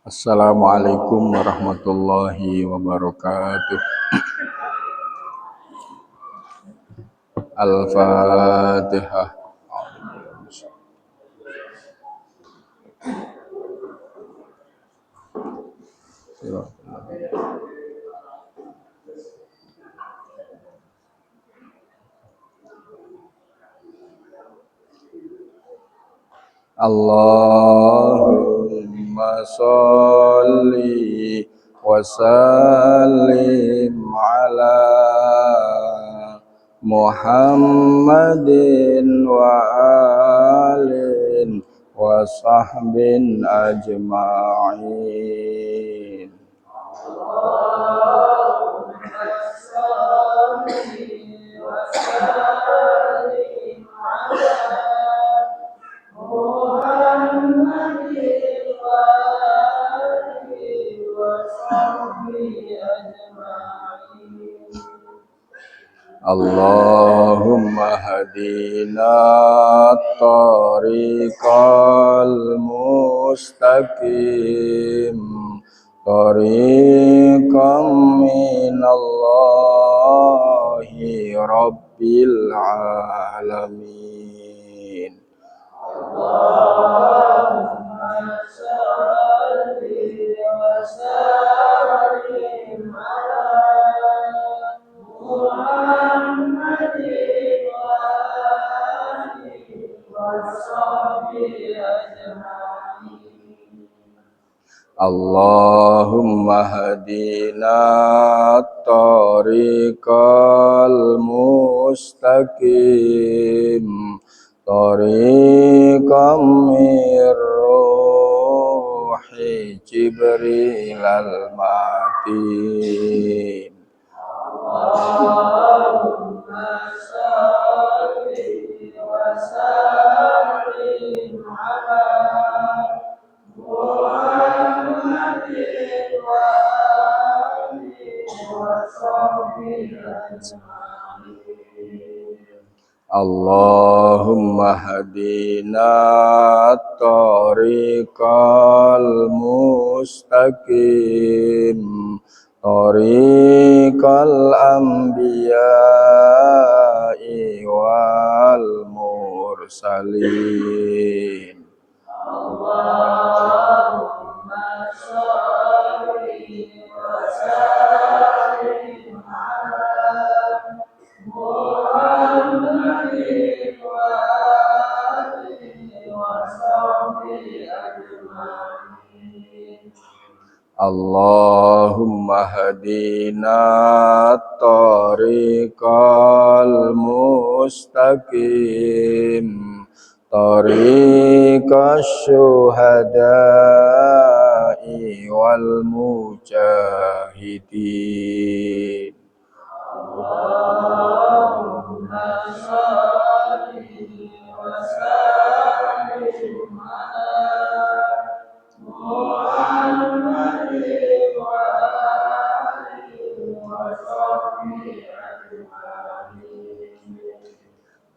Assalamualaikum warahmatullahi wabarakatuh. Al-Fatihah. Allahumma sholli wa sallim ala Muhammadin wa alin wa sahbin ajma'in. Allahumma hadina tariqal mustaqim tariqam minallahi rabbil alamin. Allahumma hadina tariqal mustaqim tariqam mirruhi Jibril al-matin. Allahumma hadina tariqal mustaqim tariqal anbiya'i wal mursalin. Allahumma hadina tariqal mustaqim tariqash syuhada'i wal mujahidin.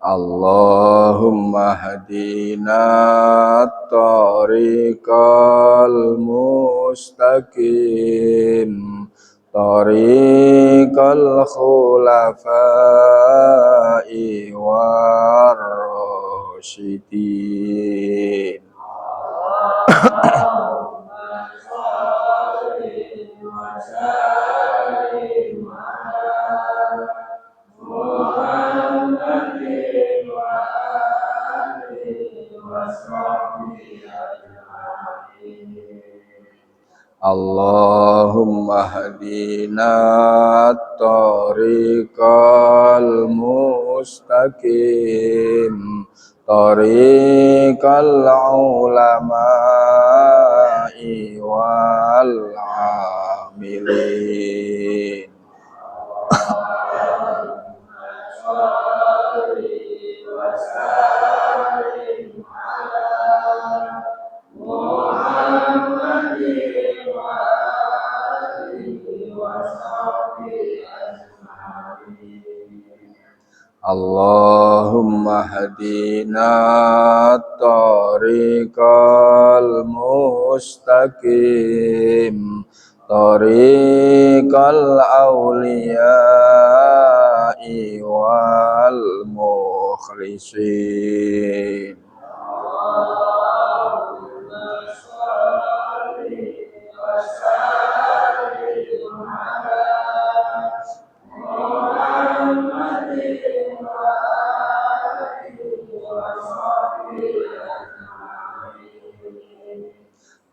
Allahumma hadina tariqal mustaqim tariqal khulafa'i war rasyidin. Allahumma hadina tariqal mustaqim tariqal ulama'i wal amilin. Allahumma hadina tariqal mustaqim tariqal awliya'i wal mukhlisin.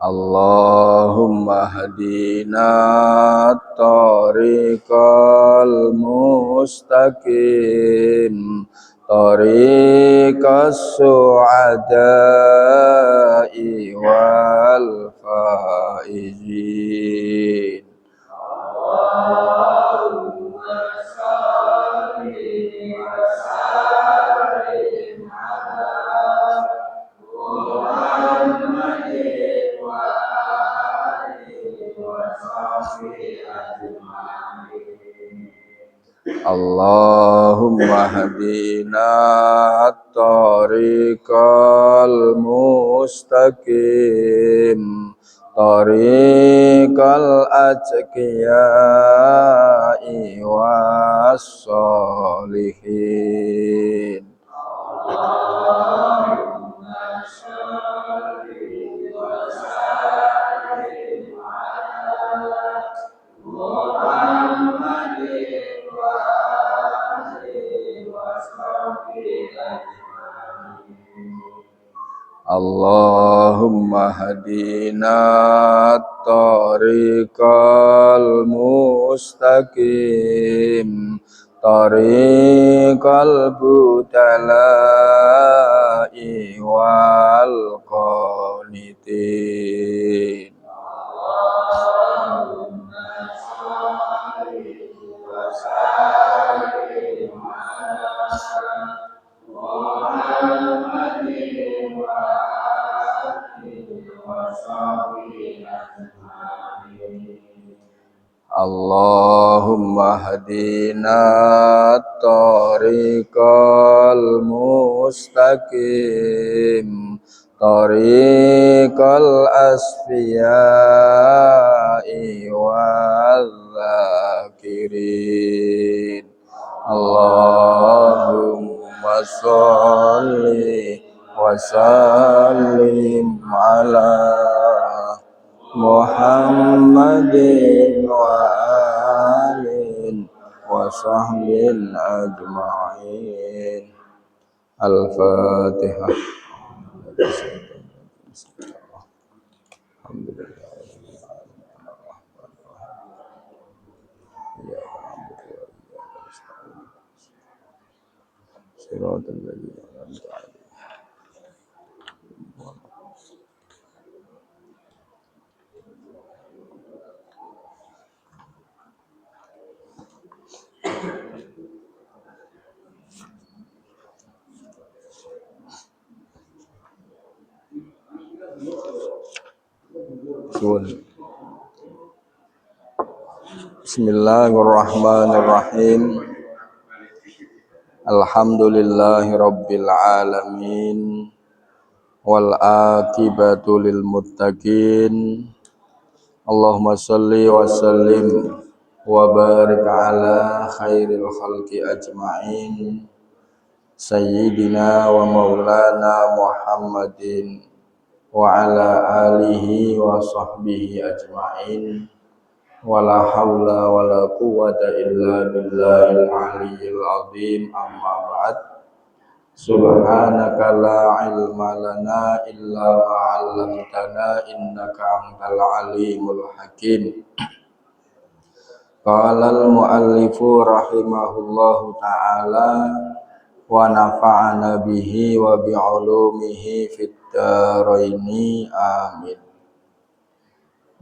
Allahumma hadina tariqal mustaqim tariqas su'ada'i wal faizin. Allahumma hadina tariqal mustaqim tariqal atqiya'i was solihin. Allahumma hadina tariqal mustaqim tariqal budala'i wal qanitin. Allahumma hadina tariqal mustaqim tariqal asfiya'i wal zakirin. Allahumma sholli wa sallim ala Muhammadin wa alin wa sahbin ajma'in. Al-Fatihah. Bismillahirrahmanirrahim. Alhamdulillahi rabbil alamin wal aqibatu lil muttaqin. Allahumma sholli wa sallim wa barik ala khairil khalqi ajma'in sayyidina wa maulana Muhammadin wa ala alihi wa sahbihi ajma'in. Wala haula wala quwwata illa billahil aliyyil azim. Amma ba'd. Subhanaka la ilma lana illa ma 'allamtana innaka antal alimul hakim. Qala al muallifu rahimahullahu ta'ala wa nafa'ana bihi wa bi 'ulumihi fid dharaini amin.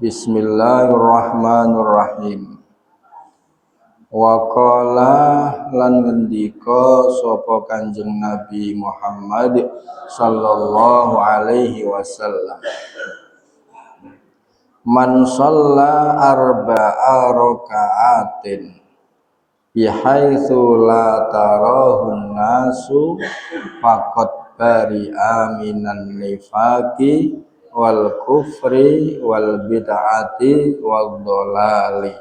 Bismillahirrahmanirrahim. Wa qala lan ngendika sapa Kanjeng Nabi Muhammad sallallahu alaihi wasallam, man shalla arba'a raka'atin, bihaitsu la tarahun nasu faqad bari'a minan nifaqi wal kufri wal bid'ati wal dhalali.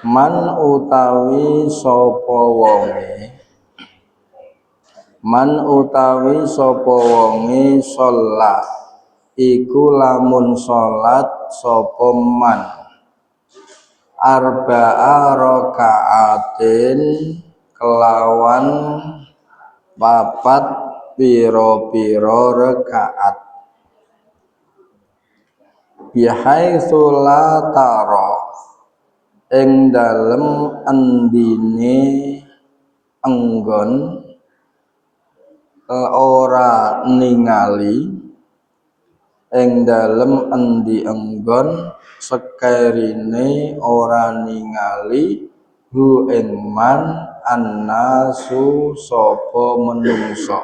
Man utawi sapa wonge sholat iku lamun sholat sapa man arba'a rakaatin kelawan papat pira-pira rakaat bihaitsu la tara ing dalem endine enggon ora ningali ing dalem endi enggon sekerine ora ningali hu ing man annasu sapa menungso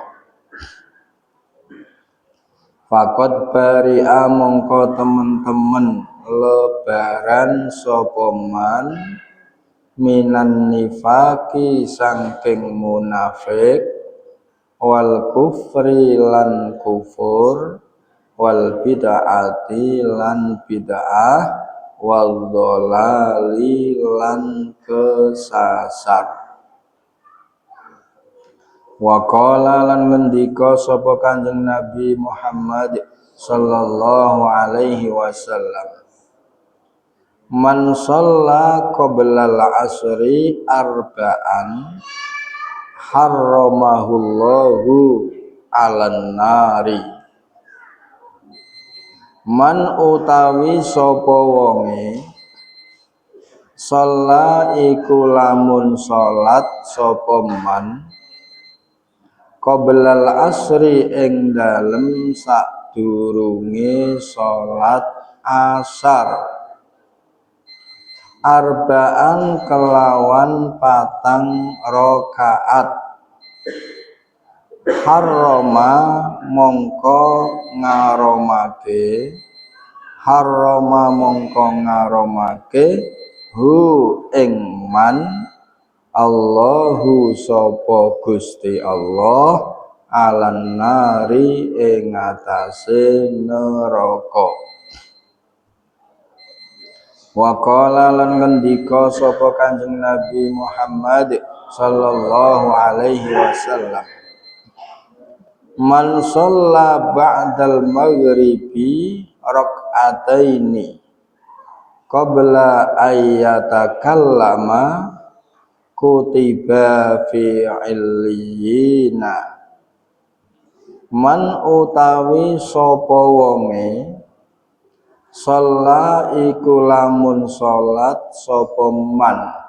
faqad bari'a mongko temen-temen lebaran sapa man minan nifaqi saking munafik wal kufri lan kufur wal bid'ati lan bid'ah wal dhalali lan kesasar. Wa qala lan ngendika sapa Kanjeng Nabi Muhammad sallallahu alaihi wasallam, man shalla qabla al-asri arba'an harramahullahu 'alan nari. Man utawi sapa wonge shalla iku lamun salat sapa man qabla al-asri ing dalem sadurunge salat asar arba'an kelawan patang rakaat harrama mongko ngaromake hu ing man Allahu sapa Gusti Allah alan nari ing atase neraka. Wa qala lan ngendika sapa Kanjeng Nabi Muhammad sallallahu alaihi wasallam, man shalla ba'dal maghribi rak'ataini qabla ayyatakallama kutiba fi illiyina. Man utawi sapa wonge shalla iku lamun salat sapa man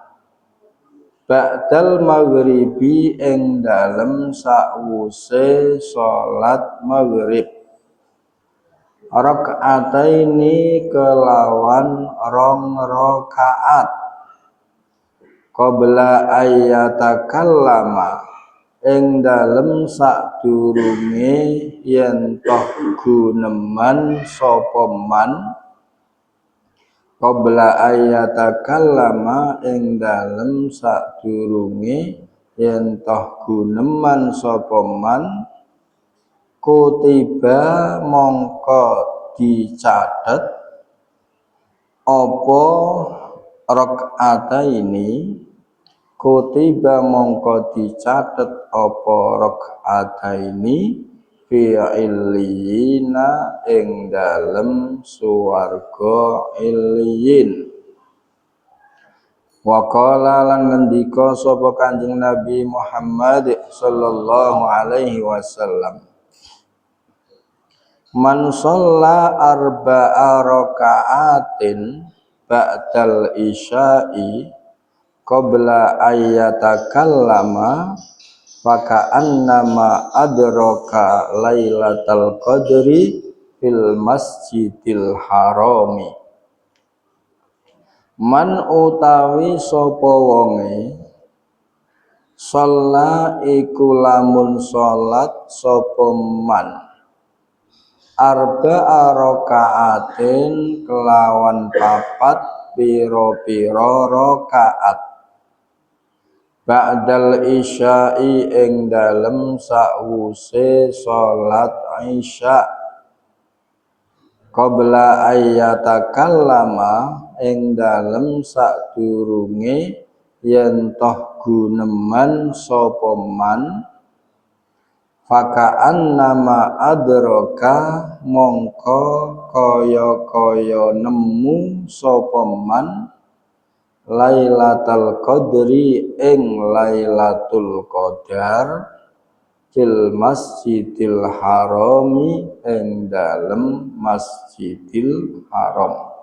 ba'dal maghribi ing dalem sakwuse salat maghrib rak'ataini kelawan rong rakaat qabla ayyatakallama ing dalem sadurunge yen toh guneman sapa man qabla ayyatakallama ing dalem sadurunge yen toh guneman sapa man kutiba mongko dicatet apa rak'ataini kutiba mongko dicatet apa rak'ataini fi illiyina ing dalem swarga illiyin. Wa qala lan ngendika sapa Kanjeng Nabi Muhammad sallallahu alaihi wasallam, man shalla arba'a raka'atin ba'dal isya'i qabla ayyatakallama faka'annama adraka lailatal qadri fil masjidil harami. Man utawi sapa wonge shalla iku lamun salat sapa man arba'a raka'atin kelawan papat pira-pira rakaat ba'dal isya'i ing dalem sakwuse salat isya qabla ayyatakallama ing dalem sadurunge yen toh guneman sapa man faka'an nama adraka mongko kaya nemu sapa man Lailatul Qadri ing Lailatul Qadar fil Masjidil Harami ing dalem Masjidil Haram.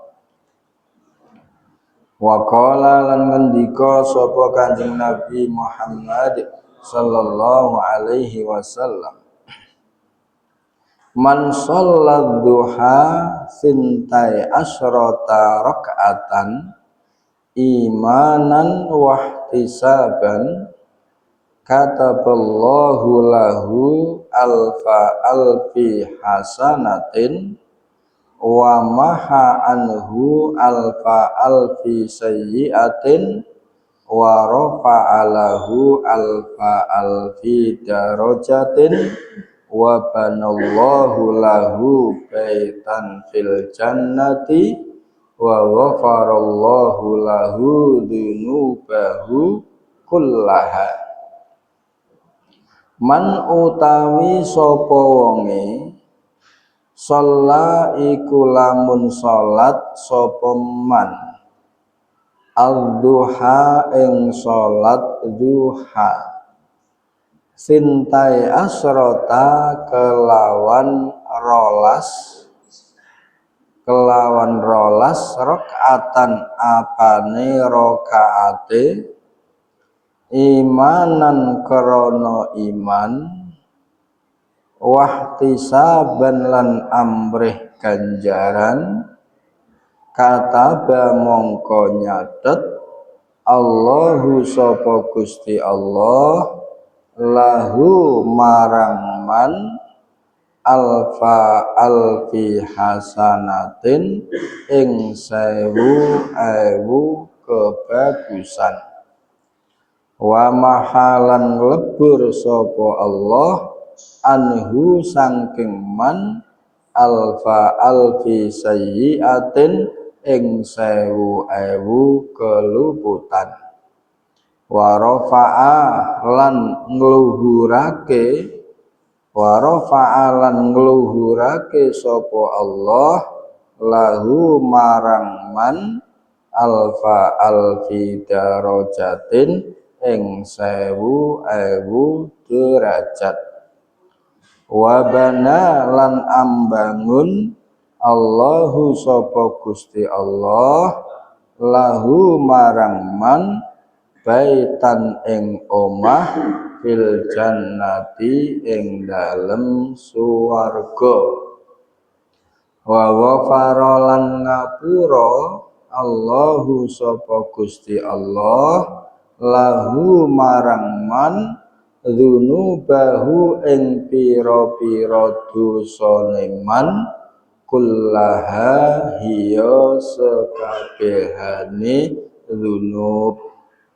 Wa qala lan ngendika sapa Kanjeng Nabi Muhammad sallallahu alaihi wasallam, man shollat duha sintai asyrata raka'atan imanan wahtisaban kataballahu lahu alfi hasanatin wa maha anhu alfi sayyiatin wa rafa'alahu alfi darajatin wa banallahu lahu baitan fil jannati wa ghafarallahu lahu dunubahu kullaha. Man utawi sapa wonge shalla iku lamun salat sapa man al-duha ing salat duha sintai asrota kelawan rolas rakaatan apane rakaate imanan krana iman wahtisaban lan amrih ganjaran kataba mongko nyatet Allahu sapa Gusti Allah lahu marang man alfi hasanatin ing 1000 kebagusan wa mahalan lebur sapa Allah anhu sangking man alfi sayyiatin ing 1000 keluputan wa rafa'a lan ngluhurake sapa Allah lahu marang man alfi darajatin ing 1000 derajat wa bana lan ambangun Allahu sapa Gusti Allah lahu marang man baitan ing omah fil jannati ing dalem swarga wa ghafara lan ngapura Allahu sapa Gusti Allah lahu marang man dzunubahu ing pira-pira dosane man kullaha hiya sekabehane dzunub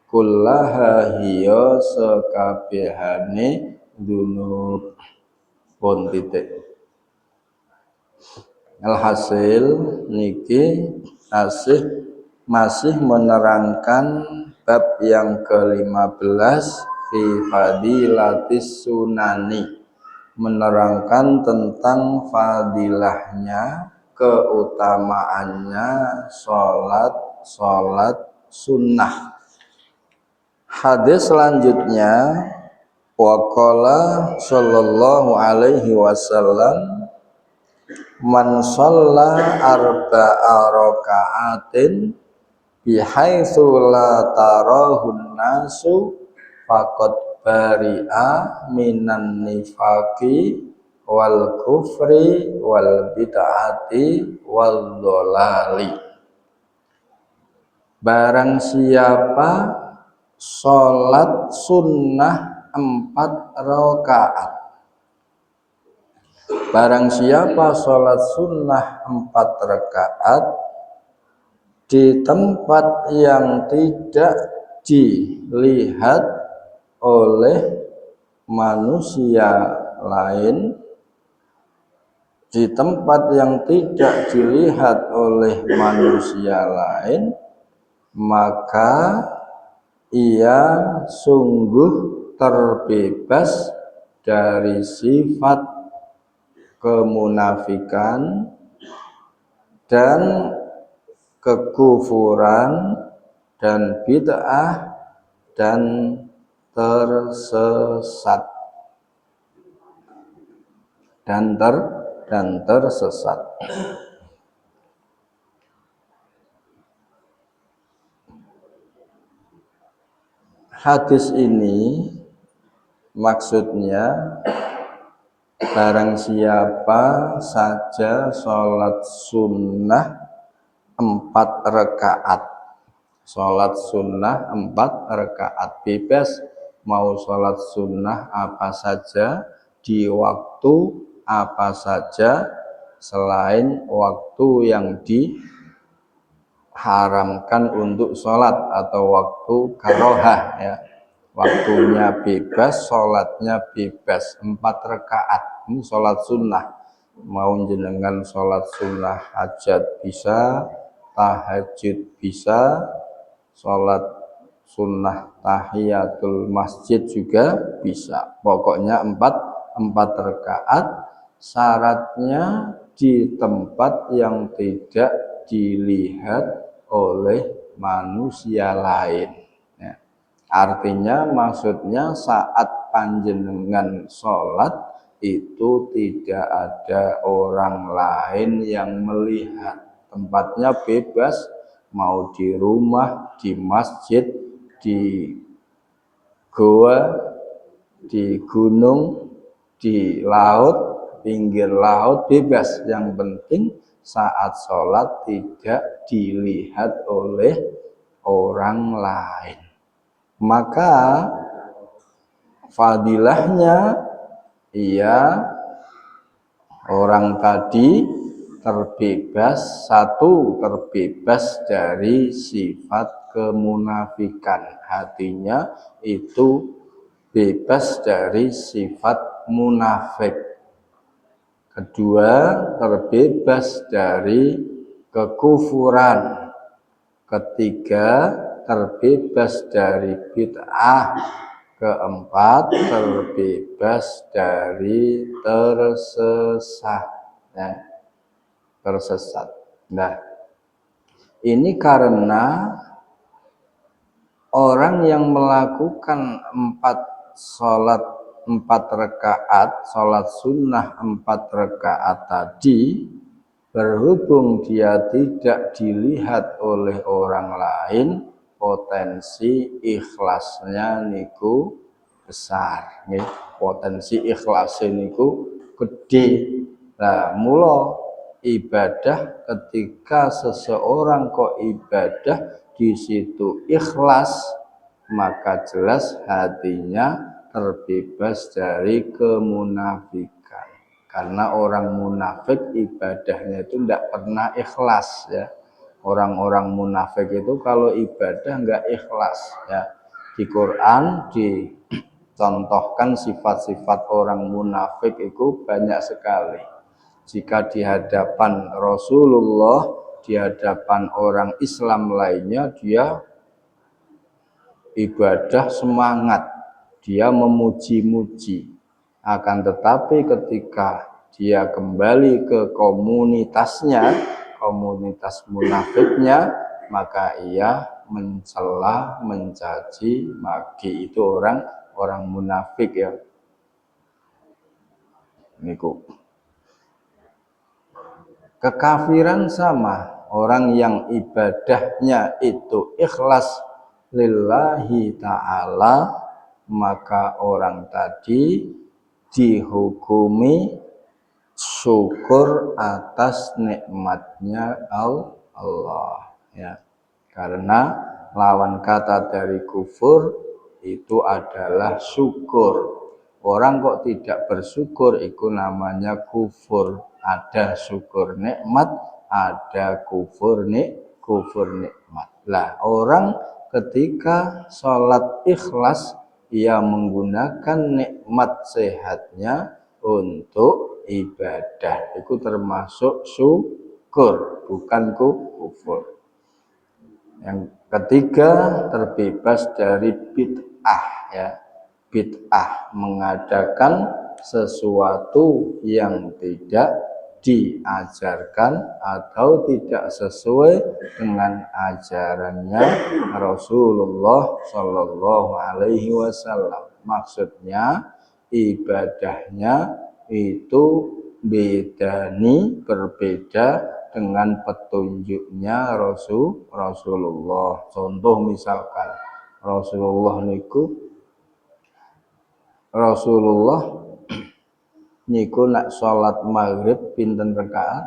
kullaha hiya sekabehane dzunub pun titik. Alhasil niki masih menerangkan bab yang ke-15 fi fadilatis sunani, menerangkan tentang fadilahnya, keutamaannya salat sunnah. Hadis selanjutnya waqala sallallahu alaihi wasallam man shalla arba'a raka'atin bihaitsu la tarahun nasu faqad bari'a minan nifaqi wal kufri wal bid'ati wal dhalali. Barang siapa sholat sunnah 4 rakaat, barang siapa sholat sunnah 4 rakaat di tempat yang tidak dilihat oleh manusia lain di tempat yang tidak dilihat oleh manusia lain, maka ia sungguh terbebas dari sifat kemunafikan dan kekufuran dan bid'ah dan tersesat dan tersesat. Hadis ini maksudnya barang siapa saja sholat sunnah 4 rakaat, sholat sunnah 4 rakaat, bebas mau sholat sunnah apa saja di waktu apa saja selain waktu yang diharamkan untuk sholat atau waktu karohah ya. Waktunya bebas, sholatnya bebas, 4 rakaat. Ini sholat sunnah. Mau jenengan sholat sunnah hajat bisa, tahajud bisa, sholat sunnah tahiyatul masjid juga bisa. Pokoknya 4 rakaat. Syaratnya di tempat yang tidak dilihat oleh manusia lain. Artinya maksudnya saat panjenengan sholat itu tidak ada orang lain yang melihat. Tempatnya bebas, mau di rumah, di masjid, di goa, di gunung, di laut, pinggir laut, bebas. Yang penting saat sholat tidak dilihat oleh orang lain. Maka fadilahnya ia orang tadi terbebas, terbebas dari sifat kemunafikan. Hatinya itu bebas dari sifat munafik. Kedua, terbebas dari kekufuran. Ketiga, terbebas dari bid'ah. Keempat, terbebas dari tersesat. Nah, ini karena orang yang melakukan 4 rakaat, sholat sunnah 4 rakaat tadi, berhubung dia tidak dilihat oleh orang lain, potensi ikhlasnya niku besar, potensi ikhlasnya niku gede. Nah, mula ibadah ketika seseorang kok ibadah di situ ikhlas, maka jelas hatinya terbebas dari kemunafikan. Karena orang munafik ibadahnya itu tidak pernah ikhlas ya. Orang-orang munafik itu kalau ibadah enggak ikhlas ya. Di Quran dicontohkan sifat-sifat orang munafik itu banyak sekali. Jika di hadapan Rasulullah, di hadapan orang Islam lainnya, dia ibadah semangat, dia memuji-muji. Akan tetapi ketika dia kembali ke komunitasnya, komunitas munafiknya, maka ia mencela, mencaci, maki. Itu orang munafik ya. Niku. Kekafiran sama, orang yang ibadahnya itu ikhlas lillahi ta'ala, maka orang tadi dihukumi syukur atas nikmatnya Allah ya. Karena lawan kata dari kufur itu adalah syukur. Orang kok tidak bersyukur itu namanya kufur. Ada syukur nikmat, ada kufur nikmat. Lah orang ketika sholat ikhlas ia menggunakan nikmat sehatnya untuk ibadah. Itu termasuk syukur, bukan kufur. Yang ketiga, terbebas dari bid'ah ya. Bid'ah mengadakan sesuatu yang tidak diajarkan atau tidak sesuai dengan ajarannya Rasulullah Shallallahu Alaihi Wasallam. Maksudnya ibadahnya itu berbeda dengan petunjuknya Rasulullah. Contoh misalkan Rasulullah niku nak sholat maghrib pinten rakaat?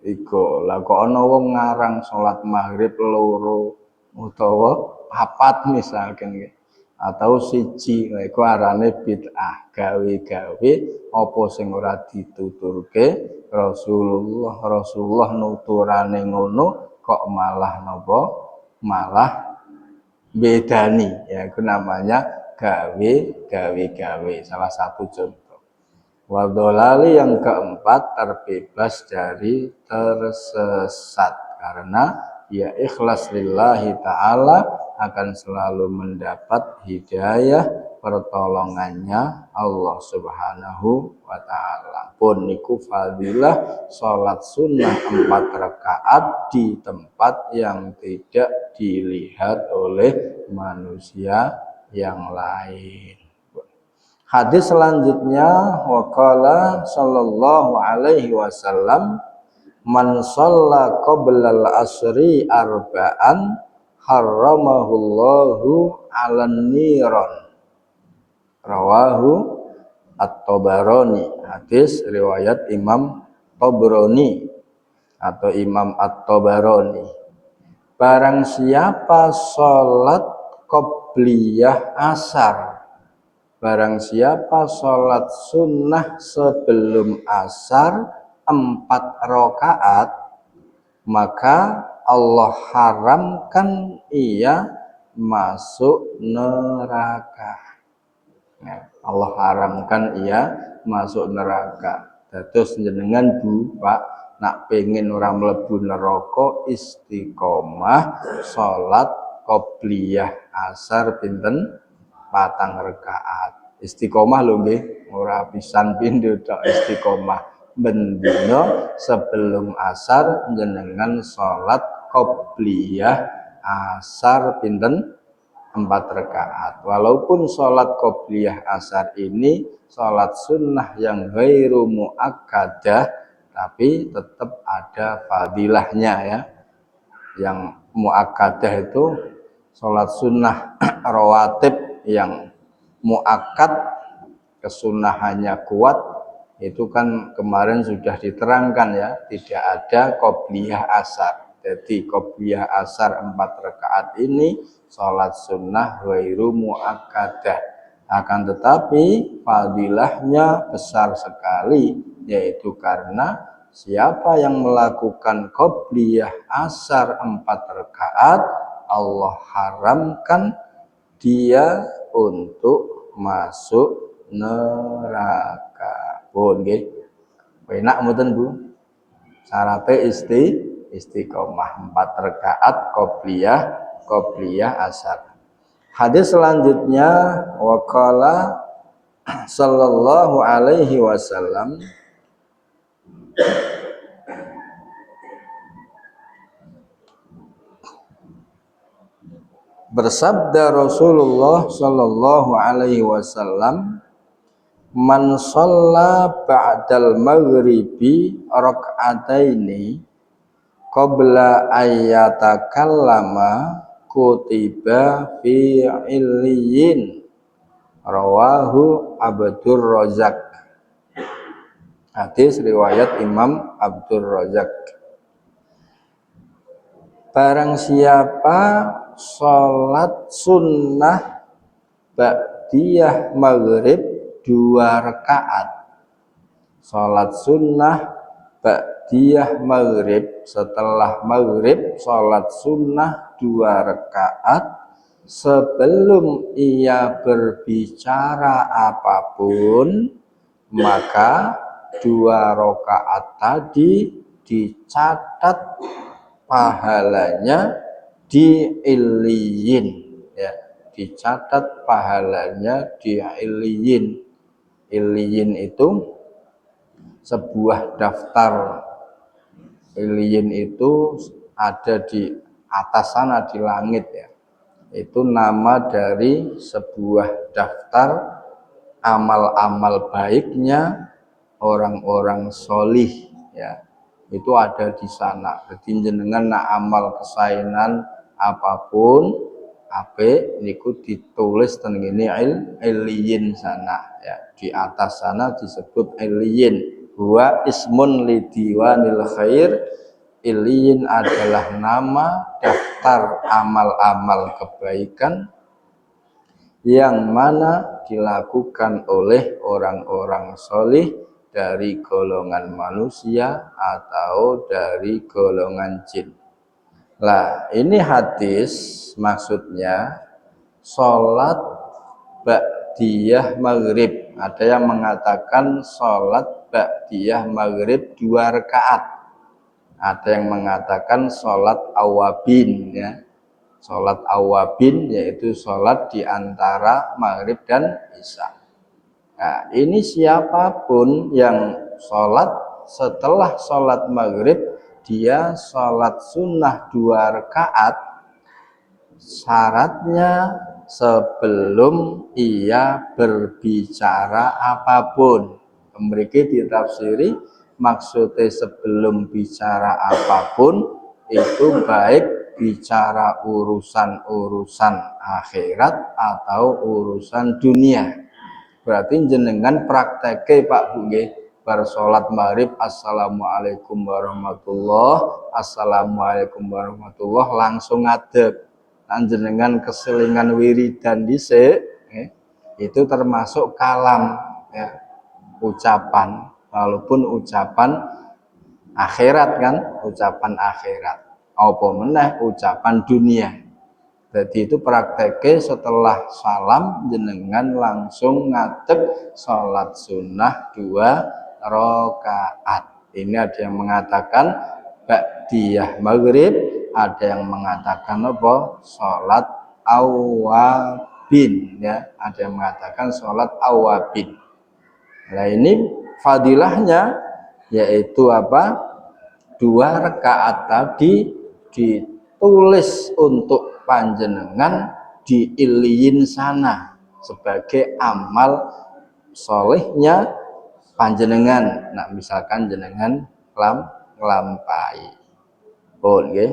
Iku lah kok ana wong ngarang sholat maghrib loro utawa papat misalkan atau siji, iku arane bid'ah, gawe-gawe apa sing ora dituturke Rasulullah nuturane ngono kok malah napa? Malah bedani, ya itu namanya gawe, salah satu contoh. Wadolali yang keempat, terbebas dari tersesat karena ia ikhlas lillahi ta'ala akan selalu mendapat hidayah pertolongannya Allah subhanahu wa ta'ala. Pun niku fadilah sholat sunnah 4 rakaat di tempat yang tidak dilihat oleh manusia yang lain. Hadis selanjutnya, waqala sallallahu alaihi wasallam, man shalla qabla al-asri arba'an harramahullahu 'alan niran. Rawahu At-Tabarani. Hadis riwayat Imam Tabrani atau Imam At-Tabarani. Barang siapa salat qobliyah asar, barang siapa sholat sunnah sebelum asar 4 rakaat, maka Allah haramkan ia masuk neraka. Ya, Allah haramkan ia masuk neraka. Terus jenengan Bu, Pak, nak pengen orang mlebu neraka istiqomah sholat qobliyah asar pinten 4 rakaat. Istiqomah lho nggih, ora pisan pindho tok istiqomah. Bendina sebelum asar jenengan salat qobliyah asar pinten 4 rakaat. Walaupun salat qobliyah asar ini salat sunnah yang ghairu muakkadah, tapi tetap ada fadilahnya ya. Yang muakkadah itu salat sunnah rawatib yang muakkad, kesunahannya kuat, itu kan kemarin sudah diterangkan ya, tidak ada qobliyah asar. Jadi qobliyah asar 4 rakaat ini sholat sunnah ghairu muakkadah. Akan tetapi fadilahnya besar sekali, yaitu karena siapa yang melakukan qobliyah asar 4 rakaat, Allah haramkan dia untuk masuk neraka. Pun nggih. Enak mboten Bu? Syaratnya istiqomah 4 rakaat qobliyah asar. Hadis selanjutnya, waqala sallallahu alaihi wasallam, bersabda Rasulullah sallallahu alaihi wasallam, man shalla ba'dal maghribi rak'ataini qabla ayyatakallama kutiba fi illiyin. Rawahu Abdur Razak. Hadis riwayat Imam Abdur Razak. Barang siapa sholat sunnah ba'diyah maghrib 2 rakaat, sholat sunnah ba'diyah maghrib, setelah maghrib sholat sunnah 2 rakaat, sebelum ia berbicara apapun, maka 2 rakaat tadi dicatat pahalanya di Illiyin, ya, dicatat pahalanya di Illiyin. Illiyin itu sebuah daftar. Illiyin itu ada di atas sana di langit, ya. Itu nama dari sebuah daftar amal-amal baiknya orang-orang solih, ya. Itu ada di sana. Jadi jenengan nak amal kesainan apapun ape niku ditulis teng ngene Illiyin sana, ya. Di atas sana disebut Illiyin. Huwa ismun li diwanil khair. Illiyin adalah nama daftar amal-amal kebaikan yang mana dilakukan oleh orang-orang solih dari golongan manusia atau dari golongan jin. Lah, ini hadis maksudnya sholat ba'diyah maghrib. Ada yang mengatakan sholat ba'diyah maghrib 2 rakaat. Ada yang mengatakan sholat awabin, ya. Sholat awabin yaitu sholat di antara maghrib dan isya. Nah, ini siapapun yang sholat setelah sholat maghrib, dia sholat sunnah 2 rakaat, syaratnya sebelum ia berbicara apapun. Mereka ditafsiri maksudnya sebelum bicara apapun itu baik bicara urusan-urusan akhirat atau urusan dunia. Berarti jenengan prakteke Pak Bu nggih, bar salat maghrib assalamualaikum warahmatullah, assalamualaikum warahmatullah langsung ngadeg. Lan jenengan keselingan wiridan dhisik, itu termasuk kalam, ya, ucapan. Walaupun ucapan akhirat kan, ucapan akhirat. Apa meneh ucapan dunia. Jadi itu prakteknya setelah salam jenengan langsung ngadeg sholat sunnah 2 rakaat. Ini ada yang mengatakan ba'diyah maghrib, ada yang mengatakan apa? Sholat awabin, ya. Ada yang mengatakan sholat awabin. Nah, ini fadilahnya yaitu apa? 2 rakaat tadi ditulis untuk panjenengan di Illiyin sana sebagai amal solehnya panjenengan. Nah, misalkan jenengan nglampahi. Pun nggih.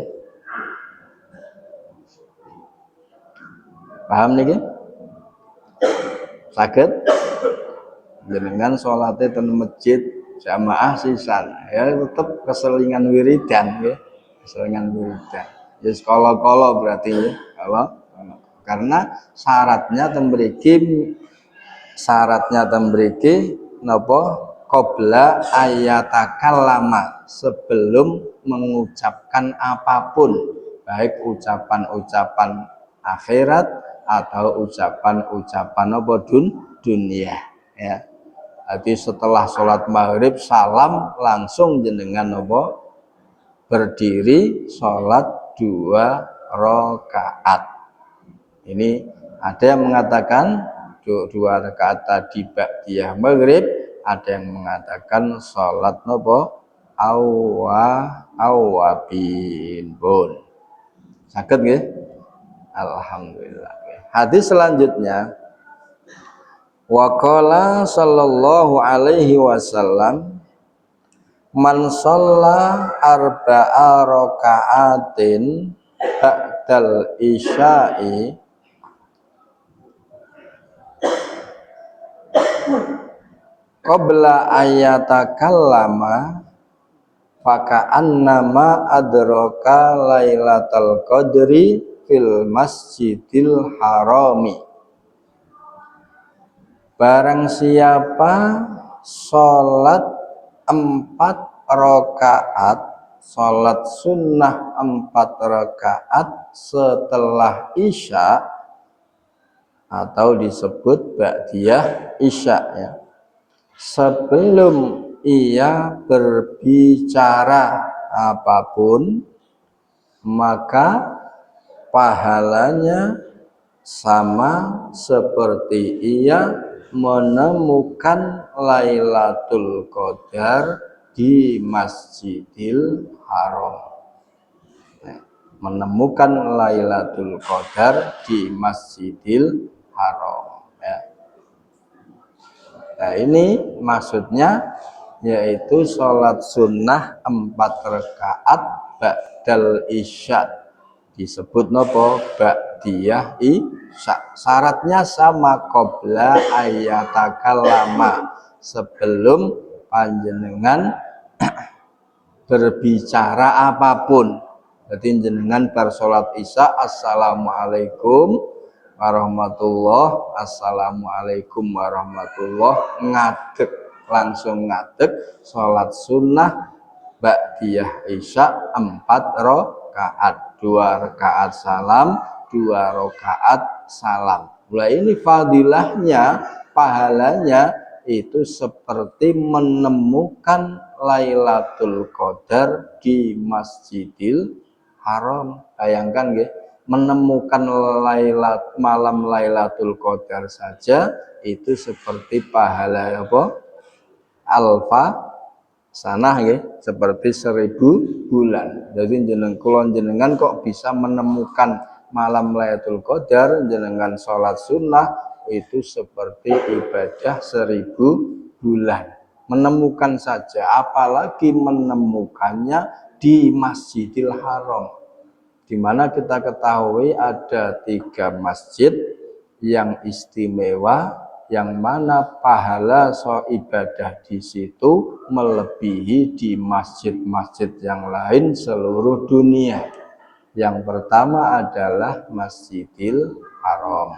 Paham niki? Saged jenengan sholatnya ten masjid jamaah sisan, ya tetap keselingan wiridan, ya, keselingan wiridan. Ya kala-kala berarti, ya, kalau karena syaratnya tembriki napa qabla ayatakallama, sebelum mengucapkan apapun, baik ucapan-ucapan akhirat atau ucapan-ucapan apa dunia, ya. Jadi setelah sholat maghrib salam langsung jenengan apa berdiri sholat 2 rakaat. Ini ada yang mengatakan 2 rakaat tadi ba'diyah maghrib, ada yang mengatakan sholat apa awabin. Pun saged nggih? Alhamdulillah. Hadis selanjutnya, waqala sallallahu alaihi wasallam, man shalla arba'a raka'atin ba'dal isya'i qabla ayatakallama faka'annama adraka lailatal qadri fil masjidil harami. Barang siapa sholat 4 rakaat, sholat sunnah 4 rakaat setelah isya, atau disebut ba'diyah isya ya. Sebelum ia berbicara apapun, maka pahalanya sama seperti ia menemukan Lailatul Qadar di Masjidil Haram. Menemukan Lailatul Qadar di Masjidil Haram ya. Nah ini maksudnya yaitu sholat sunnah 4 rakaat ba'dal isya, disebut nopo ba'diyah isya. Syaratnya sama, qabla ayatakallama, sebelum panjenengan berbicara apapun. Jadi jenengan bar sholat isya assalamualaikum warahmatullah, assalamualaikum warahmatullah, ngadeg, langsung ngadeg sholat sunnah ba'diyah isya 4 rakaat, 2 rakaat salam, 2 rakaat salam. Nah ini fadilahnya, pahalanya itu seperti menemukan Lailatul Qadar di Masjidil Haram. Bayangkan nggih, menemukan malam Lailatul Qadar saja itu seperti pahala apa? Alfa sanah nggih, seperti 1000 bulan. Jadi jenengan kok bisa menemukan malam Lailatul Qadar, jenengan sholat sunnah itu seperti ibadah 1000 bulan. Menemukan saja, apalagi menemukannya di Masjidil Haram, di mana kita ketahui ada 3 masjid yang istimewa, yang mana pahala ibadah di situ melebihi di masjid-masjid yang lain seluruh dunia. Yang pertama adalah Masjidil Haram,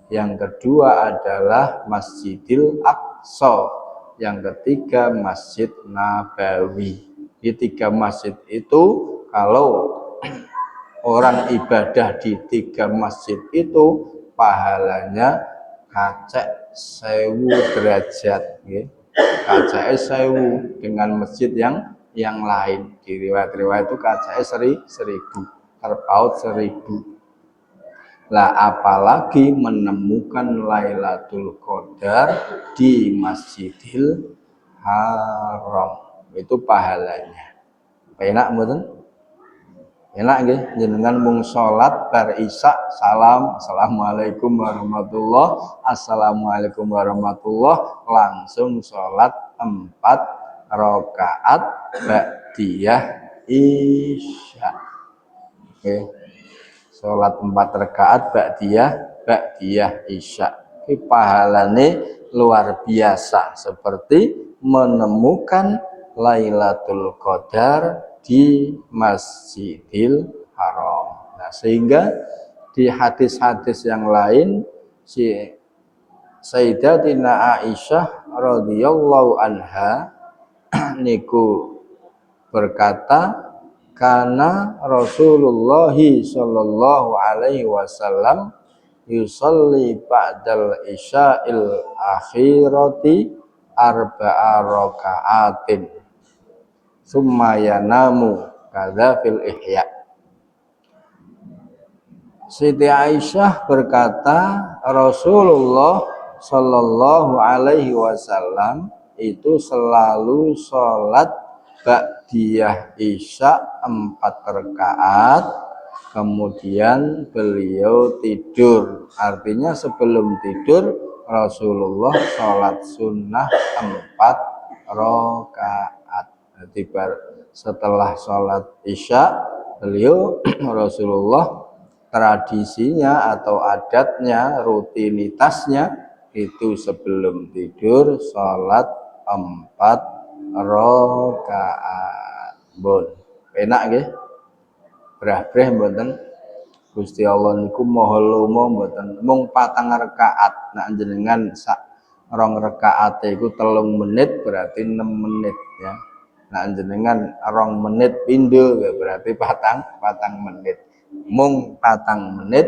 yang kedua adalah Masjidil Aqsa, yang ketiga Masjid Nabawi. Di 3 masjid itu kalau orang ibadah di 3 masjid itu pahalanya kacek 1000 derajat, kacek 1000 dengan masjid yang lain. Di riwayat-riwayat itu kacek 1000, terpaut 1000. Lah apalagi menemukan Lailatul Qadar di Masjidil Haram, itu pahalanya. Enak mboten? Enak nggih, jenengan mung salat bar isya salam assalamualaikum warahmatullah, assalamualaikum warahmatullah, langsung salat 4 rakaat ba'diyah isya. Salat 4 rakaat ba'diyah isya. Ini pahalane luar biasa, seperti menemukan Lailatul Qadar di Masjidil Haram. Nah, sehingga di hadis-hadis yang lain si Sayyidatina Aisyah radhiyallahu anha niku berkata, karena Rasulullah sallallahu alaihi wasallam yusalli ba'dal isya'il akhirati 4 raka'atin summa yanamu kadza fil ihya. Siti Aisyah berkata, Rasulullah sallallahu alaihi wasallam itu selalu sholat ba'diyah isya 4 rakaat, kemudian beliau tidur. Artinya sebelum tidur Rasulullah sholat sunnah 4 rakaat. Jadi setelah sholat isya beliau Rasulullah tradisinya atau adatnya, rutinitasnya itu sebelum tidur sholat 4 rakaat. Bon, enak nggih? Brah-breh mboten? Gusti Allah niku maha lomo mboten mung 4 rakaat. Nek jenengan sak 2 rakaat iku 3 menit berarti 6 menit ya. Nek jenengan 2 menit pindho berarti 4 menit. Mung 4 menit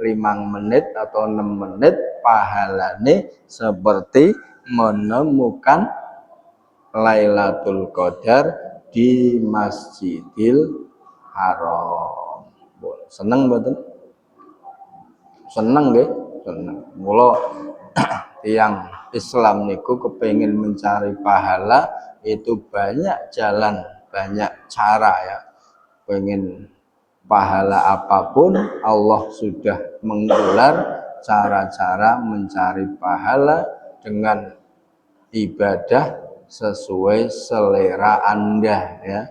menit atau 6 menit pahalane seperti menemukan Lailatul Qadar di Masjidil Haram. Seneng mboten? Seneng nggih, seneng. Mula yang Islam niku kepengin mencari pahala itu banyak jalan, banyak cara ya. Pengen pahala apapun Allah sudah menggelar cara-cara mencari pahala dengan ibadah sesuai selera Anda ya.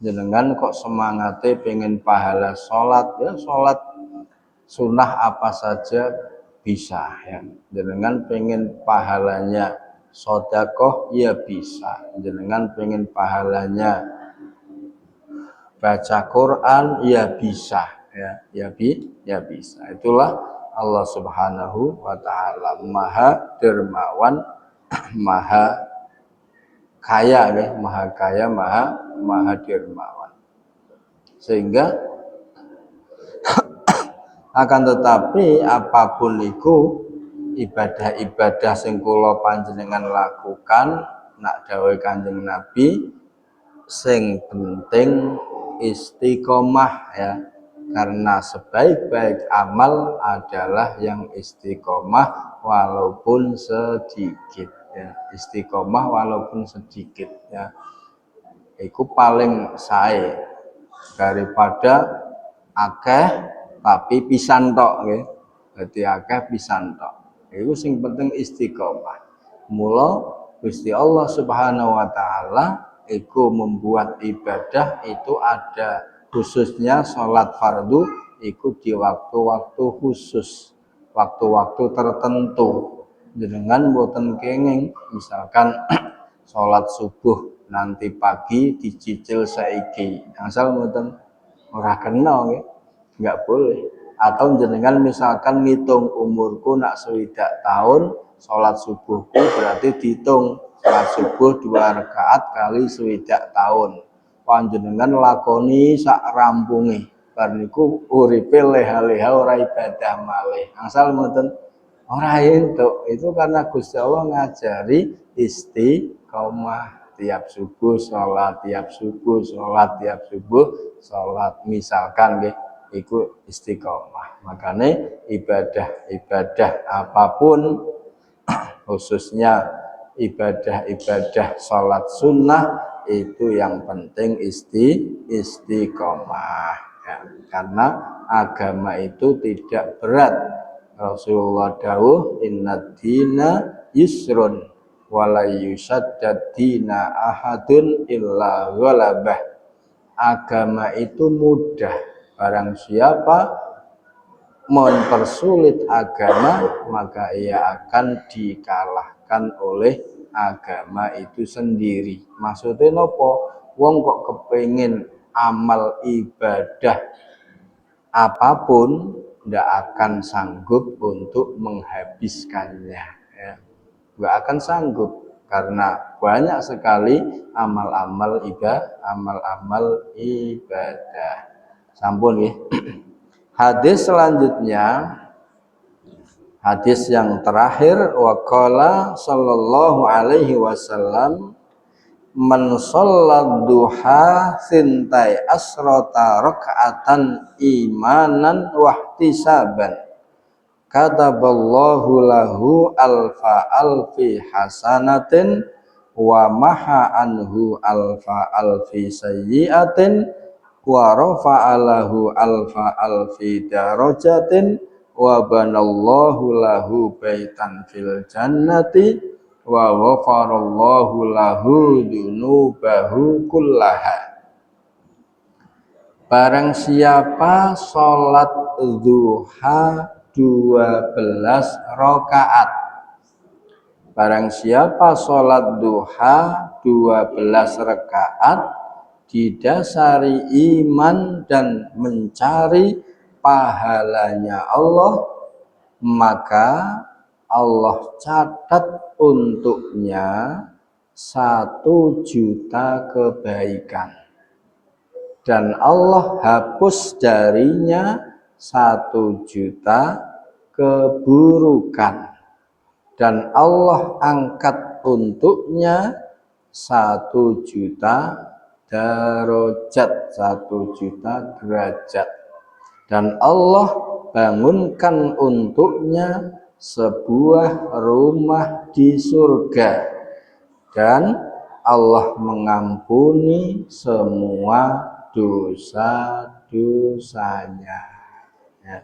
Jenengan kok semangatnya pengen pahala sholat ya, sholat sunnah apa saja bisa ya. Jenengan pengen pahalanya sedekah ya bisa. Jenengan pengen pahalanya baca Quran ya bisa ya bisa. Itulah Allah Subhanahu wa taala Maha Dermawan, Maha Kaya ya, Maha Kaya, Maha Dermawan. Sehingga akan tetapi apapun itu ibadah-ibadah sing kula panjenengan lakukan nak dawuh Kanjeng Nabi sing penting istiqomah ya, karena sebaik-baik amal adalah yang istiqomah walaupun sedikit ya, istiqomah walaupun sedikit ya, itu paling sae daripada akeh tapi pisan tok nggih. Dadi akeh pisan tok. Iku sing penting istiqomah. Mula Gusti Allah Subhanahu wa taala iku membuat ibadah itu ada khususnya salat fardu iku di waktu-waktu khusus, waktu-waktu tertentu. Jenengan mboten kenging misalkan salat subuh nanti pagi dicicil saiki. Asal mboten ora kena nggih. Enggak boleh. Atau jenengan misalkan ngitung umurku nak 20 tahun, sholat subuhku berarti dihitung sholat subuh 2 rakaat kali 20 tahun. Panjenengan lakoni sak rampunge. Bar niku uripe leha-leha ora ibadah malih. Asal mboten ora entuk. Itu karena Gusti Allah ngajari istiqomah. Tiap subuh sholat, tiap subuh sholat, tiap subuh sholat. Misalkan nggih iku istiqomah. Makanya ibadah-ibadah apapun khususnya ibadah-ibadah sholat sunnah itu yang penting istiqomah ya. Karena agama itu tidak berat. Rasulullah dawuh innad dina yusrun wala yusaddad dina ahadun illa ghalabah. Agama itu mudah. Barang siapa mempersulit agama maka ia akan dikalahkan oleh agama itu sendiri. Maksudnya nopo? Wong kok kepengin amal ibadah apapun tidak akan sanggup untuk menghabiskannya ya. Tidak akan sanggup karena banyak sekali amal-amal ibadah. Sampun ya. Hadis selanjutnya, hadis yang terakhir, waqala sallallahu alaihi wasallam man shallad duha sintai asrota raka'atan imanan wa ihtisaban kataballahu lahu alfa alfi hasanatin wa maha anhu alfa alfi sayyi'atin wa rafa'alahu alfa alfi darajatin wa banallahu lahu baitan fil jannati wa ghafarallahu lahu dunubahu kullaha. Barang siapa sholat duha 12 rakaat, barang siapa sholat duha 12 rakaat didasari iman dan mencari pahalanya Allah, maka Allah catat untuknya 1 juta kebaikan dan Allah hapus darinya 1 juta keburukan, dan Allah angkat untuknya 1 juta darajat, 1 juta derajat, dan Allah bangunkan untuknya sebuah rumah di surga, dan Allah mengampuni semua dosa-dosanya. Ya.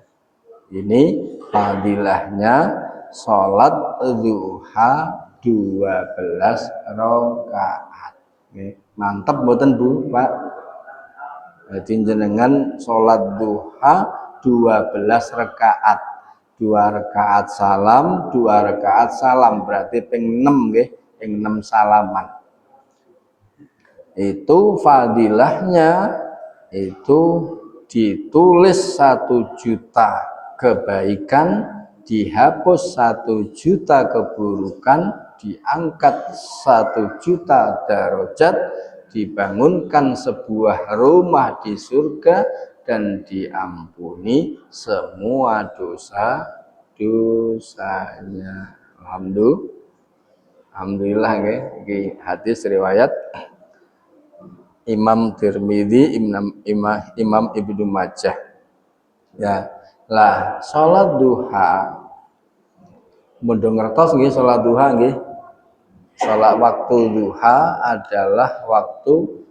Ini fadilahnya sholat duha 12 rakaat. Mantap mboten Bu, Pak? Jadi jenengan sholat duha 12 rakaat. 2 rakaat salam, 2 rakaat salam, berarti ping 6 nggih, ping 6 salaman. Itu fadilahnya itu ditulis 1 juta kebaikan, dihapus 1 juta keburukan, diangkat 1 juta darajat, dibangunkan sebuah rumah di surga, dan diampuni semua dosa-dosanya. Alhamdulillah nggih, iki hadis riwayat Imam Tirmidzi, Imam Ibnu Majah. Ya, lah salat duha mundung ngertos nggih, salat duha nggih. Salat waktu duha adalah waktu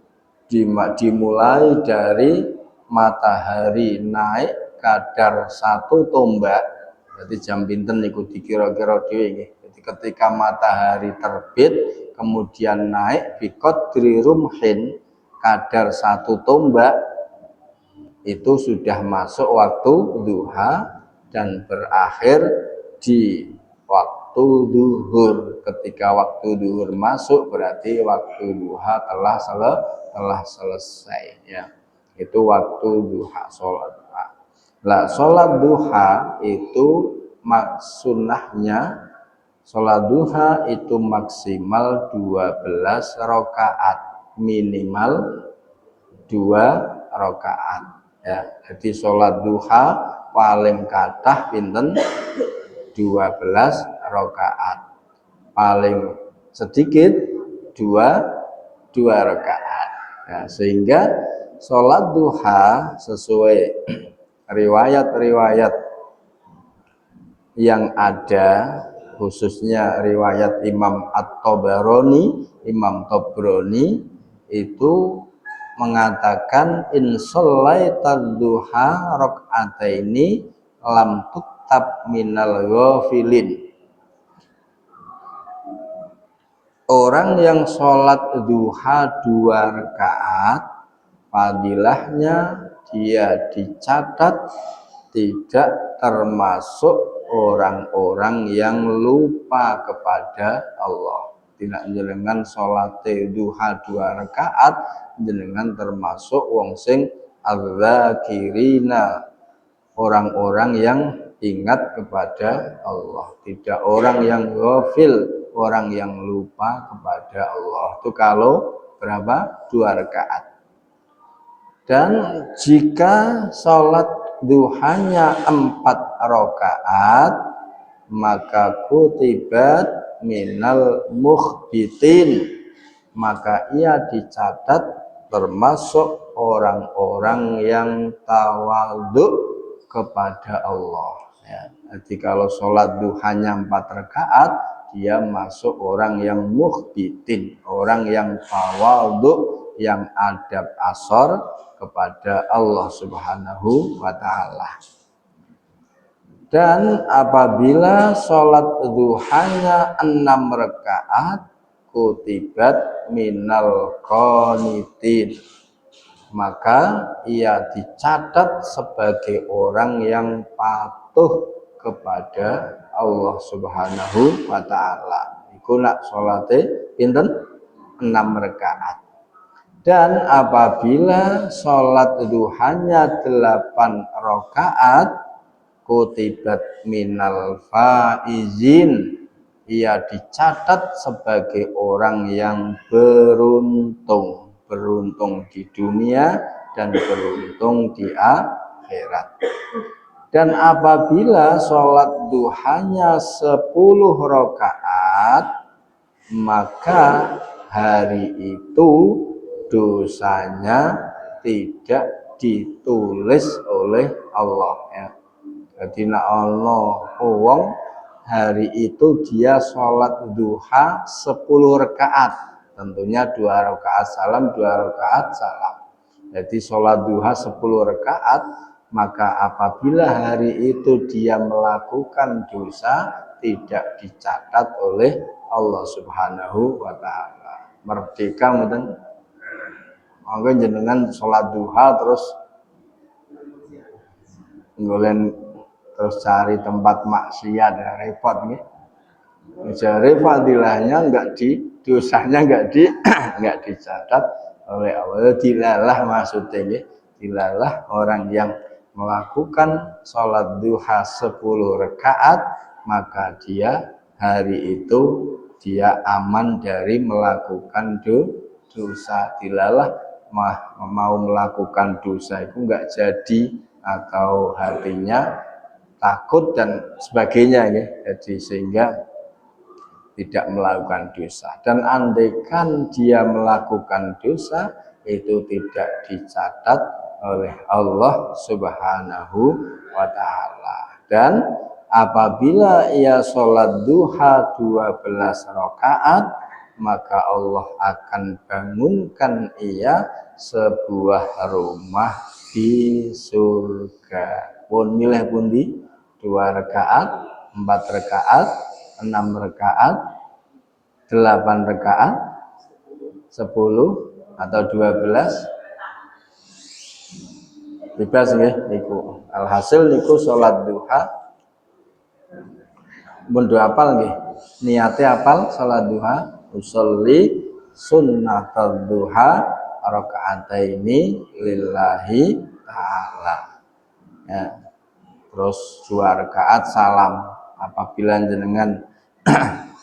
dimulai dari matahari naik kadar 1 tombak. Berarti jam pinten niku dikira-kira dhewe nggih. Jadi ketika matahari terbit kemudian naik biqadri rumhin kadar 1 tombak, itu sudah masuk waktu duha dan berakhir di waktu duhur. Ketika waktu duhur masuk berarti waktu duha telah selesai, ya. Itu waktu duha, sholat duha. Lah sholat duha itu sunnahnya, sholat duha itu maksimal 12 rakaat, minimal 2 rakaat, ya. Jadi sholat duha paling kathah pinten 12 rakaat, paling sedikit 2 rakaat, ya. Sehingga sholat duha sesuai riwayat-riwayat yang ada, khususnya riwayat Imam At-Tabarani, Imam Tabrani itu mengatakan in shallaitad duha rakaataini lam tuktab minal ghafilin. Orang yang sholat duha 2 rakaat, fadilahnya dia dicatat tidak termasuk orang-orang yang lupa kepada Allah. Tidak jenengan sholat duha 2 rakaat, jenengan termasuk wong sing az-zakirina, orang-orang yang ingat kepada Allah. Tidak orang yang ghafil, orang yang lupa kepada Allah. Itu kalau berapa? 2 rakaat. Dan jika sholat duhanya 4 rakaat, maka kutibat minal mukhbitin, maka ia dicatat termasuk orang-orang yang tawadhu kepada Allah, ya. Jadi kalau sholat duhanya 4 rakaat, dia masuk orang yang mukhbitin, orang yang tawadhu, yang adab asor kepada Allah Subhanahu wa ta'ala. Dan apabila sholat duhanya 6 rakaat, kutibat minal qanitin, maka ia dicatat sebagai orang yang patuh kepada Allah Subhanahu wa ta'ala. Iku nak sholate pinten 6 rakaat. Dan apabila sholat duhanya 8 rakaat, kutibat minal faizin, ia dicatat sebagai orang yang beruntung, beruntung di dunia dan beruntung di akhirat. Dan apabila sholat duhanya 10 rakaat, maka hari itu dosanya tidak ditulis oleh Allah ya. Jadi nek ana wong hari itu dia sholat duha 10 rakaat, tentunya 2 rakaat salam, 2 rakaat salam. Jadi sholat duha 10 rakaat, maka apabila hari itu dia melakukan dosa, tidak dicatat oleh Allah Subhanahu wa taala. Merdeka mboten? Monggo jenengan sholat duha terus ngolen terus cari tempat maksiat ya, repot nggih. Jare fadilahnya dosanya enggak dicatat oleh Allah. Dilalah maksudnya nggih. Dilalah orang yang melakukan sholat duha 10 rakaat, maka dia hari itu dia aman dari melakukan dosa. Dilalah mau melakukan dosa itu enggak jadi, atau hatinya takut dan sebagainya ya. Jadi sehingga tidak melakukan dosa. Dan andaikan dia melakukan dosa, itu tidak dicatat oleh Allah Subhanahu wa taala. Dan apabila ia sholat duha 12 rakaat, maka Allah akan bangunkan ia sebuah rumah di surga. Pun milih pundi? 2 rakaat, 4 rakaat, 6 rakaat, 8 rakaat, 10 atau 12, bebas nggih niku. Alhasil niku salat duha mun do apal nggih. Niate apal salat duha, usolli sunnatul duha rakaataini lillahi ta'ala. Ya. Terus 2 rakaat salam. Apabila jenengan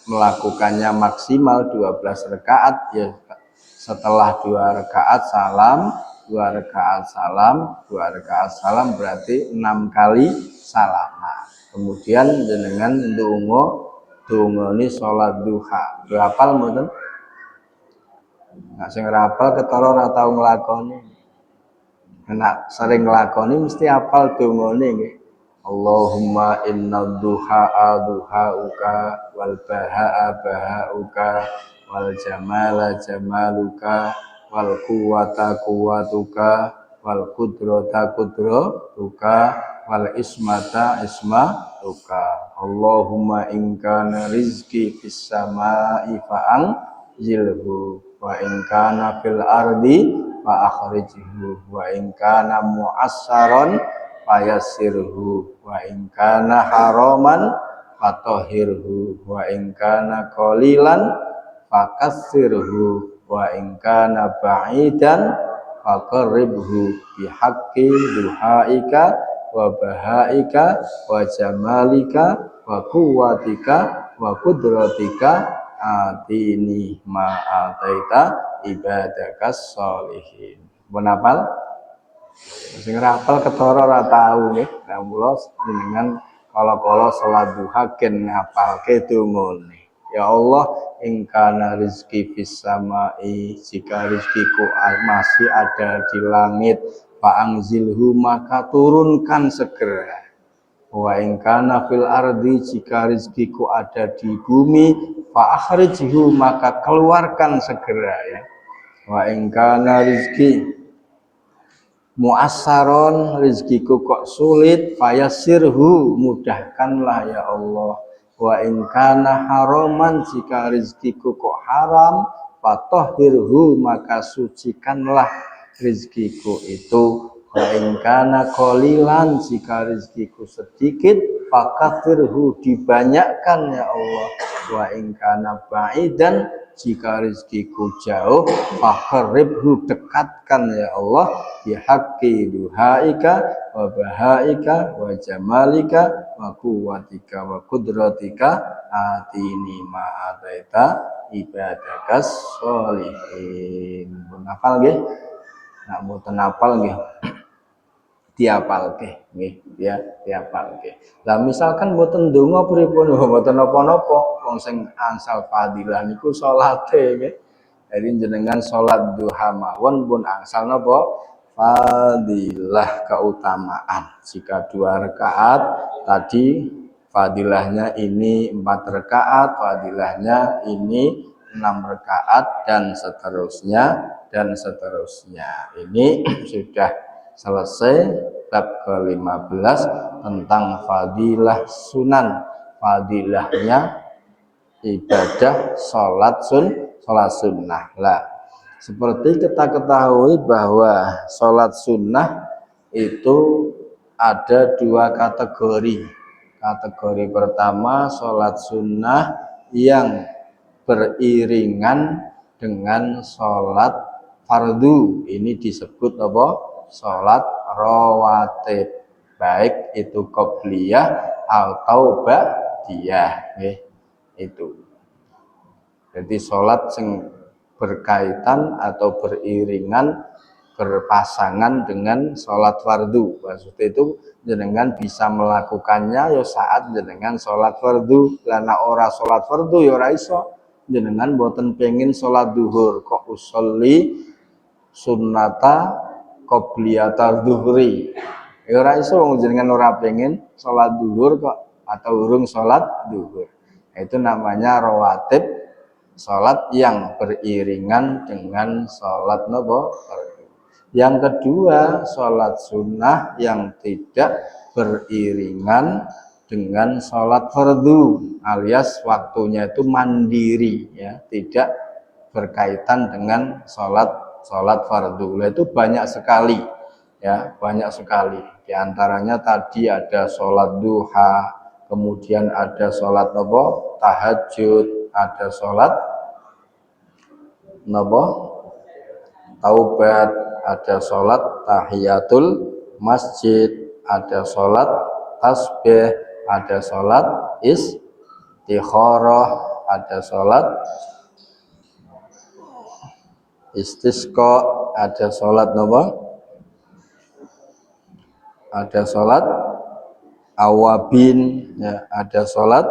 melakukannya maksimal 12 rakaat ya, setelah 2 rakaat salam, 2 rakaat salam, 2 rakaat salam berarti 6 kali salam. Nah, kemudian jenengan ndongoni salat duha. Hafal mboten? Nah, sing hafal ketara ora tau nglakoni. Nek sering nglakoni mesti hafal dongane nggih. Allahumma inna duha'a duha'uka wal baha'a baha'uka wal jamala jamaluka wal quwwata quwwatuka wal qudrata qudratuka wal ismata ismatuka. Allahumma in kana rizqi fis sama'i fa'ang zilhu wa in kana fil ardi fa akhrijhu wa in kana mu'assaron fayassirhu wa in kana haraman fatahhirhu wa in kana qalilan fakassirhu wa in kana ba'idan faqarribhu bihaqqi duhaika wa bahaika wa jamalika wa quwwatika wa qudratika atini ma ataita ibadakas sholihin. Pun hafal? Sing rapal ketara ora tau nggih. Lah kula jenengan kala-kala salat duha gen ngapalke dongane. Ya Allah, ingkana rizki fis samai, jika rizkiku masih ada di langit, fa'angzilhu maka turunkan segera. Wa ingkana fil ardi, jika rizkiku ada di bumi, fa'akhrijhu maka keluarkan segera ya. Wa ingkana rizki mu'assaron, rizkiku kok sulit, fayassirhu mudahkanlah ya Allah. Wa in kana haraman, jika rizkiku kok haram, fatahhirhu maka sucikanlah rizkiku itu. Wa in kana qalilan, jika rizkiku sedikit, fakathirhu dibanyakkan ya Allah. Wa in kana ba'idan, jika rizkiku jauh, fakharibhu dekatkan ya Allah, bihaqqi duhaika wa bahaika wa jamalika wa quwwatika wa qudratika atini ma ataita ibadakas sholihin. Pun hafal nggih? Nek mboten hafal nggih diapalke nggih ya diapalke. Lah misalkan mboten ndonga pripun mboten napa-napa wong sing angsal fadilah niku salate nggih. Jadi jenengan salat duha mawon pun angsal napa fadilah keutamaan. Jika 2 rakaat tadi fadilahnya ini 4 rakaat, fadilahnya ini 6 rakaat dan seterusnya. Ini sudah selesai bab ke-15 tentang fadilah sunan, fadilahnya ibadah sholat sunnah lah. Seperti kita ketahui bahwa sholat sunnah itu ada 2 kategori. Kategori pertama sholat sunnah yang beriringan dengan sholat fardu. Ini disebut apa? Sholat rawatib. Baik itu qobliyah atau ba'diyah. Itu. Jadi sholat yang berkaitan atau beriringan berpasangan dengan sholat fardu. Maksudnya itu jenengan bisa melakukannya ya saat jenengan sholat fardu. Karena ora sholat fardu ya ora iso. Jenengan boten pengen sholat duhur kok usolli sunnata qobliyata duhri. Ya ora iso jenengan ora pengen sholat duhur kok atau urung sholat duhur. Itu namanya rawatib, sholat yang beriringan dengan sholat nopo. Yang kedua, sholat sunnah yang tidak beriringan dengan sholat fardu, alias waktunya itu mandiri, ya, tidak berkaitan dengan sholat fardu. Itu banyak sekali, ya, banyak sekali. Di antaranya tadi ada sholat duha, kemudian ada sholat nopo tahajud, ada sholat nopo taubat, ada sholat tahiyatul masjid, ada sholat tasbih, ada sholat istikharah, ada sholat istisqa, ada sholat nopo, ada sholat awabin, ya, ada sholat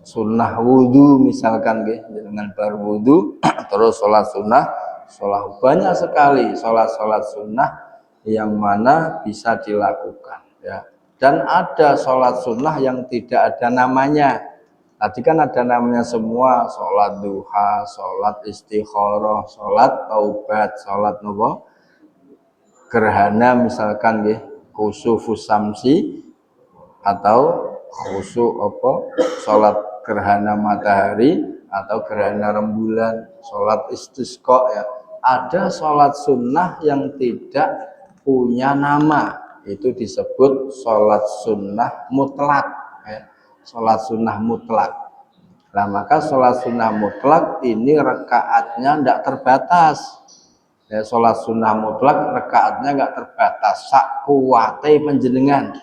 sunnah wudhu misalkan dengan berwudhu terus sholat sunnah, sholat banyak sekali sholat sunnah yang mana bisa dilakukan, ya. Dan ada sholat sunnah yang tidak ada namanya. Tadi kan ada namanya semua, sholat duha, sholat istikharah, sholat taubat, sholat nopo gerhana misalkan khusufus samsi atau khusuf apa sholat gerhana matahari atau gerhana rembulan, sholat istisqa, ya. Ada sholat sunnah yang tidak punya nama, itu disebut sholat sunnah mutlak, ya. Sholat sunnah mutlak. Nah maka sholat sunnah mutlak ini rakaatnya tidak terbatas, ya. Sholat sunnah mutlak rakaatnya nggak terbatas, sak kuwate panjenengan.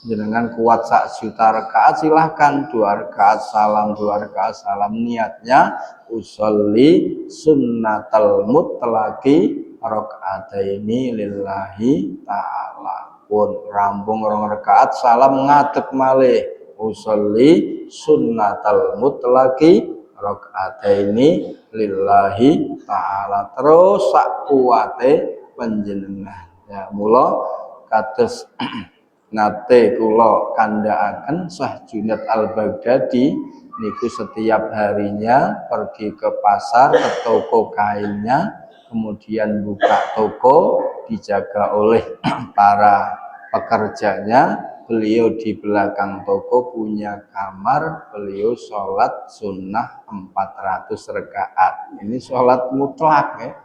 Jenengan kuat sak juta rakaat silahkan 2 rakaat salam, 2 rakaat salam, niatnya usolli sunnatal mutlaqi rakaataini lillahi ta'ala. Pun rampung 2 rakaat salam ngadeg malih usolli sunnatal mutlaqi rakaataini lillahi ta'ala. Terus sak kuwate panjenengan, ya. Mula kados nate kula kandhaaken Syekh Junaid Al-Baghdadi niku setiap harinya pergi ke pasar, ke toko kainnya, kemudian buka toko dijaga oleh para pekerjanya. Beliau di belakang toko punya kamar, beliau sholat sunnah 400 rakaat. Ini sholat mutlak, ya.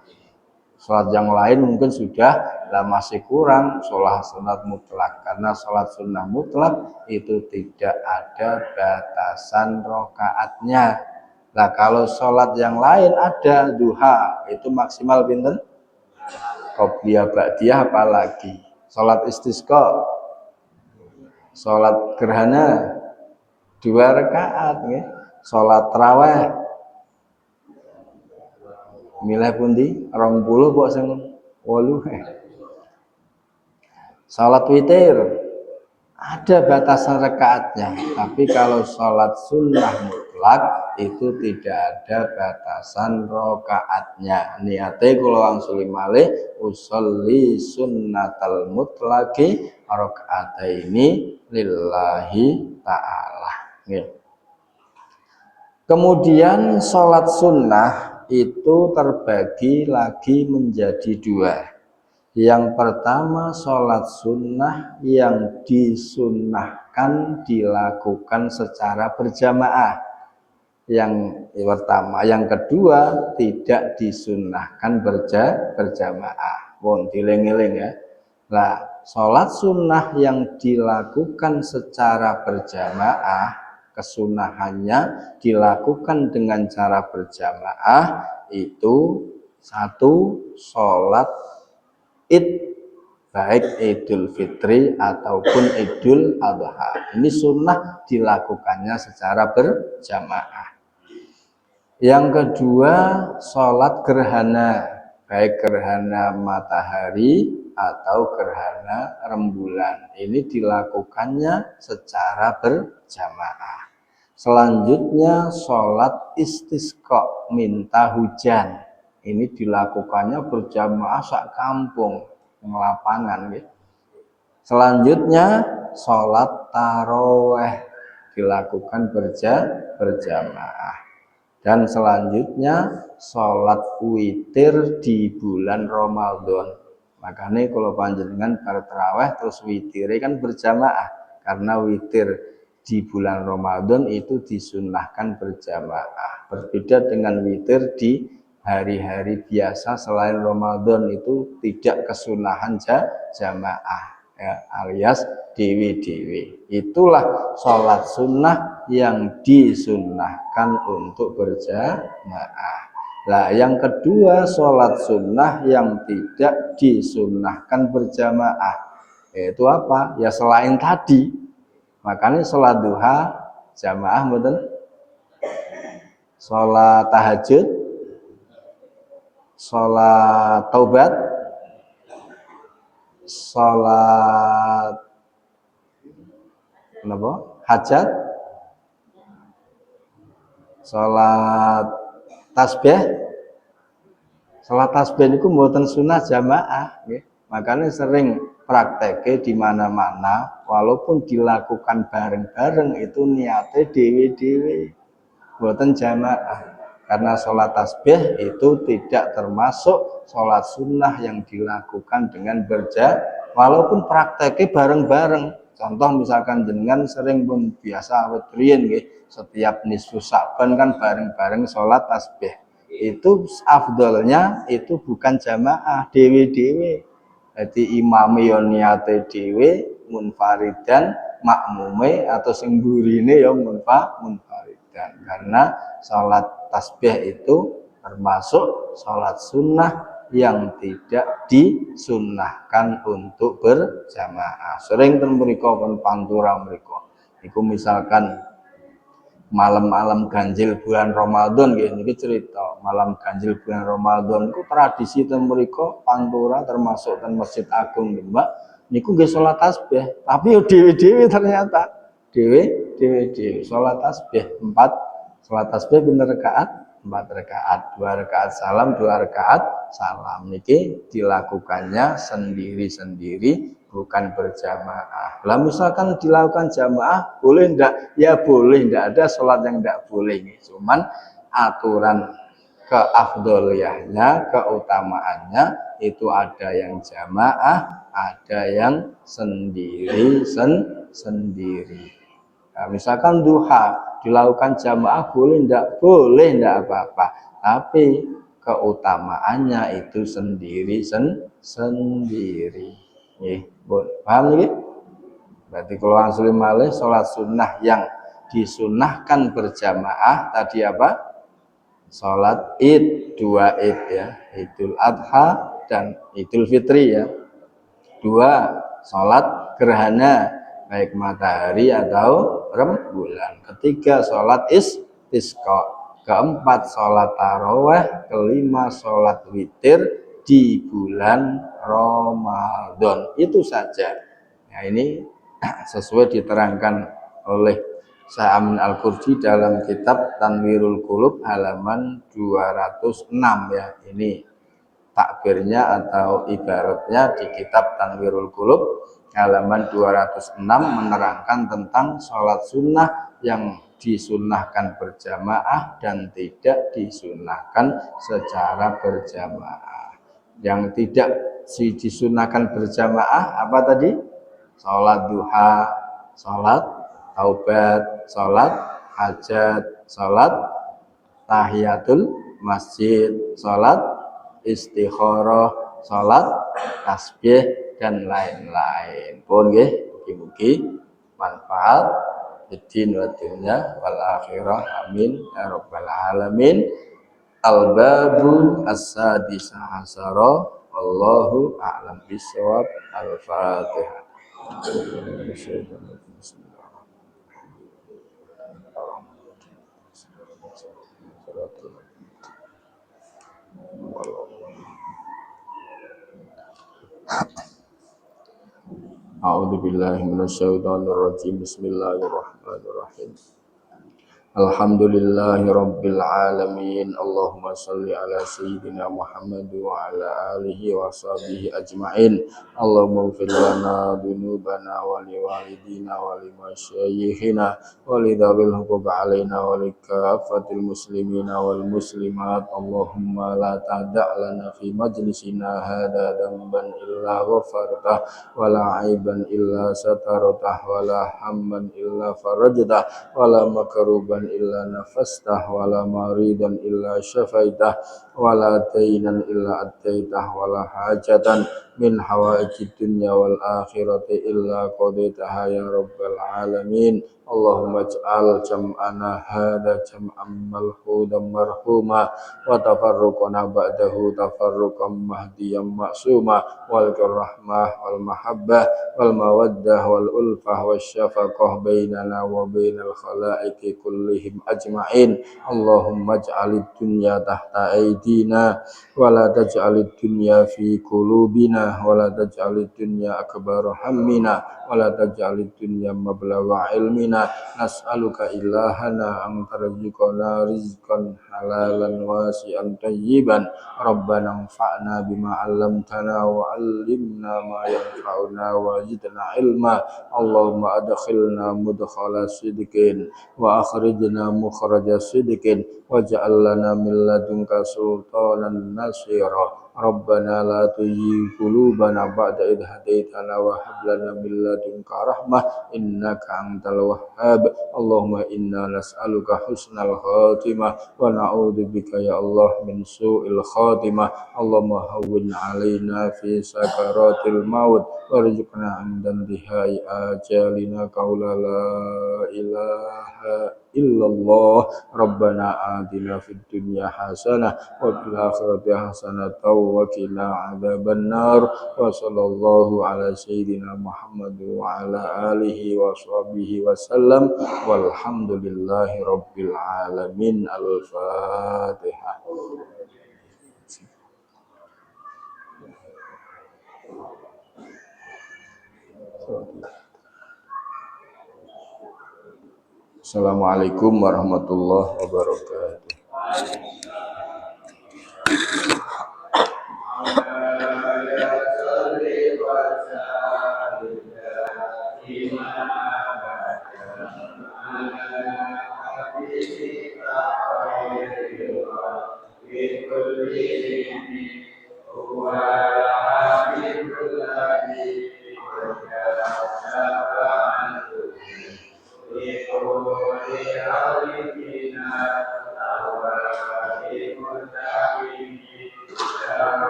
Sholat yang lain mungkin sudah masih kurang sholat mutlak, karena sholat sunnah mutlak itu tidak ada batasan rokaatnya. Nah kalau sholat yang lain ada duha, itu maksimal pinten? Qobliyah ba'diyah, apalagi sholat istisqa, sholat gerhana 2 rakaat, ya. Sholat tarawih milih pundi 20 kok sing Wolu. Salat witir ada batasan rakaatnya, tapi kalau sholat sunnah mutlak itu tidak ada batasan rakaatnya. Niate kula wangsuli malih usolli sunnatal mutlaqi rakaataini lillahi ta'ala. Kemudian sholat sunnah itu terbagi lagi menjadi dua. Yang pertama sholat sunnah yang disunnahkan dilakukan secara berjamaah. Yang pertama, yang kedua tidak disunnahkan berjamaah. Pun dieling-eling ya. Nah, sholat sunnah yang dilakukan secara berjamaah, kesunahannya dilakukan dengan cara berjamaah itu satu sholat Id, baik Idul Fitri ataupun Idul Adha. Ini sunnah dilakukannya secara berjamaah. Yang kedua, sholat gerhana, baik gerhana matahari atau gerhana rembulan. Ini dilakukannya secara berjamaah. Selanjutnya, sholat istisqa, minta hujan. Ini dilakukannya berjamaah sak kampung, ngelapangan gitu. Selanjutnya sholat taraweh dilakukan berjamaah. Dan selanjutnya sholat witir di bulan Ramadan. Makanya kalau panjenengan bertaraweh terus witir kan berjamaah, karena witir di bulan Ramadan itu disunnahkan berjamaah. Berbeda dengan witir di hari-hari biasa selain Ramadan itu tidak kesunahan jamaah ya, alias dewi-dewi. Itulah sholat sunnah yang disunnahkan untuk berjamaah. Nah, yang kedua sholat sunnah yang tidak disunnahkan berjamaah, yaitu apa? Ya selain tadi. Makanya sholat duha jamaah betul, sholat tahajud, sholat taubat, sholat apa? Hajat, sholat tasbih. Sholat tasbih itu mboten sunah jamaah, ya. Makanya sering prakteknya di mana-mana, walaupun dilakukan bareng-bareng itu niatnya dewi-dewi, mboten jamaah. Karena sholat tasbih itu tidak termasuk sholat sunnah yang dilakukan dengan walaupun prakteknya bareng-bareng. Contoh misalkan jenengan sering pun biasa awet riyen nggih, setiap nisfu Sa'ban kan bareng-bareng sholat tasbih. Itu afdolnya itu bukan jamaah, dewe-dewe. Jadi imam yo niate dewe, munfaridan, makmume atau sing burine yo munfaridan. Karena sholat tasbih itu termasuk sholat sunnah yang tidak disunnahkan untuk berjamaah. Sering ten mriku kon pantura mriku. Iku misalkan malam-malam ganjil bulan Ramadan niki cerita. Malam ganjil bulan Ramadan iku tradisi ten mriku pantura termasuk ten Masjid Agung Demak niku nggih salat tasbih, tapi yo dhewe-dhewe ternyata. Dhewe salat tasbih 4. Salat tasbih pinten rakaat? 4 rakaat. 2 rakaat salam, 2 rakaat salam. Niki dilakukannya sendiri-sendiri, bukan berjamaah. Lah misalkan dilakukan jamaah boleh enggak? Ya boleh, enggak ada sholat yang enggak boleh. Cuman aturan keafdoliyahnya, keutamaannya itu ada yang jamaah, ada yang sendiri. Nah, misalkan duha dilakukan jamaah boleh enggak? Boleh, enggak apa-apa. Tapi keutamaannya itu sendiri. Paham nih? Berarti kalau langsung malih sholat sunnah yang disunnahkan berjamaah tadi apa? Sholat id, 2 id ya, Idul Adha dan Idul Fitri ya. 2 sholat gerhana baik matahari atau rembulan. 3 sholat istisqa. 4 sholat taraweh. 5 sholat witir di bulan Ramadan. Itu saja. Nah, ini sesuai diterangkan oleh Syekh Amin Al-Qurdi dalam kitab Tanwirul Qulub halaman 206 ya. Ini takbirnya atau ibaratnya di kitab Tanwirul Qulub halaman 206 menerangkan tentang sholat sunnah yang disunnahkan berjamaah dan tidak disunnahkan secara berjamaah. Yang tidak disunnahkan berjamaah apa tadi? Sholat duha, sholat taubat, sholat hajat, sholat tahiyatul masjid, sholat istikharah, sholat tasbih dan lain-lain. Pun nggih, mugi-mugi manfaat din wa dunya wal akhirah. Amin ya rabbal alamin. Al-babul as-sadisa asyara. Wallahu a'lam bishawab. Al-Fatihah. A'udzu billahi minasyaitonir rajim. Bismillahirrahmanirrahim. Alhamdulillahi rabbil alamin. Allahumma shalli ala sayyidina Muhammad wa ala alihi wa sahbihi ajma'in. Allahumma ighfir lana dzunubana wa liwalidina wa limasyayikhina wa lidawil huquq alaina wa likaffatil muslimina wal muslimat. Allahumma la tada' lana fi majlisina hadza dhanban illa ghafartah wa la aiban illa satartah wa la hamman illa farajtah wa la makruban illa nafastah wa la maridan illa syafaitah wa la dainan illa attaitah wa la hajatan min hawaijid dunya wal akhirati illa qadaitaha ya rabbal alamin. Allahumma ij'al jam'ana hadza jam'an malhudan marhuma wa tafarruqana ba'dahu tafarruqan mahdiyan ma'suma wal rahmah wal mahabbah wal mawaddah wal ulfah wasyafaqah bainana wa bainal khalaiqi kullihim ajma'in. Allahumma ij'alid dunya tahta aydina wa la taj'alid dunya fi qulubina wa la taj'alid dunya akbar hammina wa la taj'alid dunya mablagha ilmina. Nas'aluka ilahana an tarzuqana rizqan halalan wasi'an tayyiban. Rabbana anfa'na bima 'allamtana wa 'allimna ma yanfa'una wa zidna ilma. Allahumma adkhilna mudkhala sidqin wa akhrijna mukhraja sidqin waj'al lana min ladunka sultanan nasira. Rabbana la tuzigh qulubana ba'da idh hadaitana wa hab lana min ladunka rahmah innaka antal wahhab. Allahumma inna nas'aluka husnal khatimah wa na'udzu bika ya Allah min su'il khatimah. Allahumma hawwin 'alaina fi sakaratil maut warzuqna 'inda intihai ajalina qaula la ilaha illallah. Rabbana atina fid dunya hasanah wa fil akhirati hasanah wa qina adzabannar. Wa sallallahu ala sayyidina Muhammad wa ala alihi wa sahbihi wasallam walhamdulillahi rabbil alamin. Al-Fatihah. Assalamualaikum warahmatullahi wabarakatuh.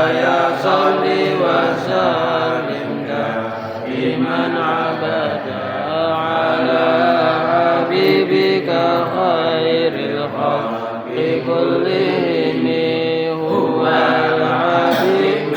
Ya salli wa sallim daiman abada ala habibika khairil khalqi kullihim huwa al-habib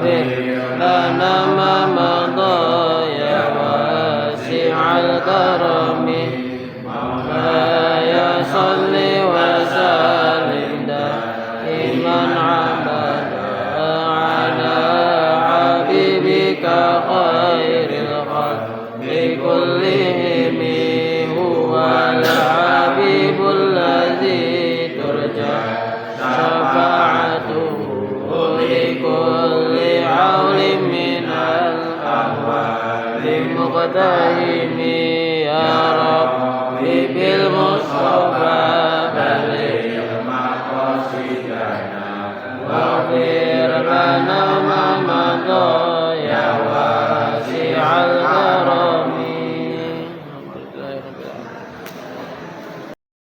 واغفر لنا ما مضى يا واسع الكرم مولاي صل وسلم دائما أبدا على حبيبك خير الخلق كلهم هو الحبيب الذي ترجى شفاعته لكل عول من الأهوال مقتهل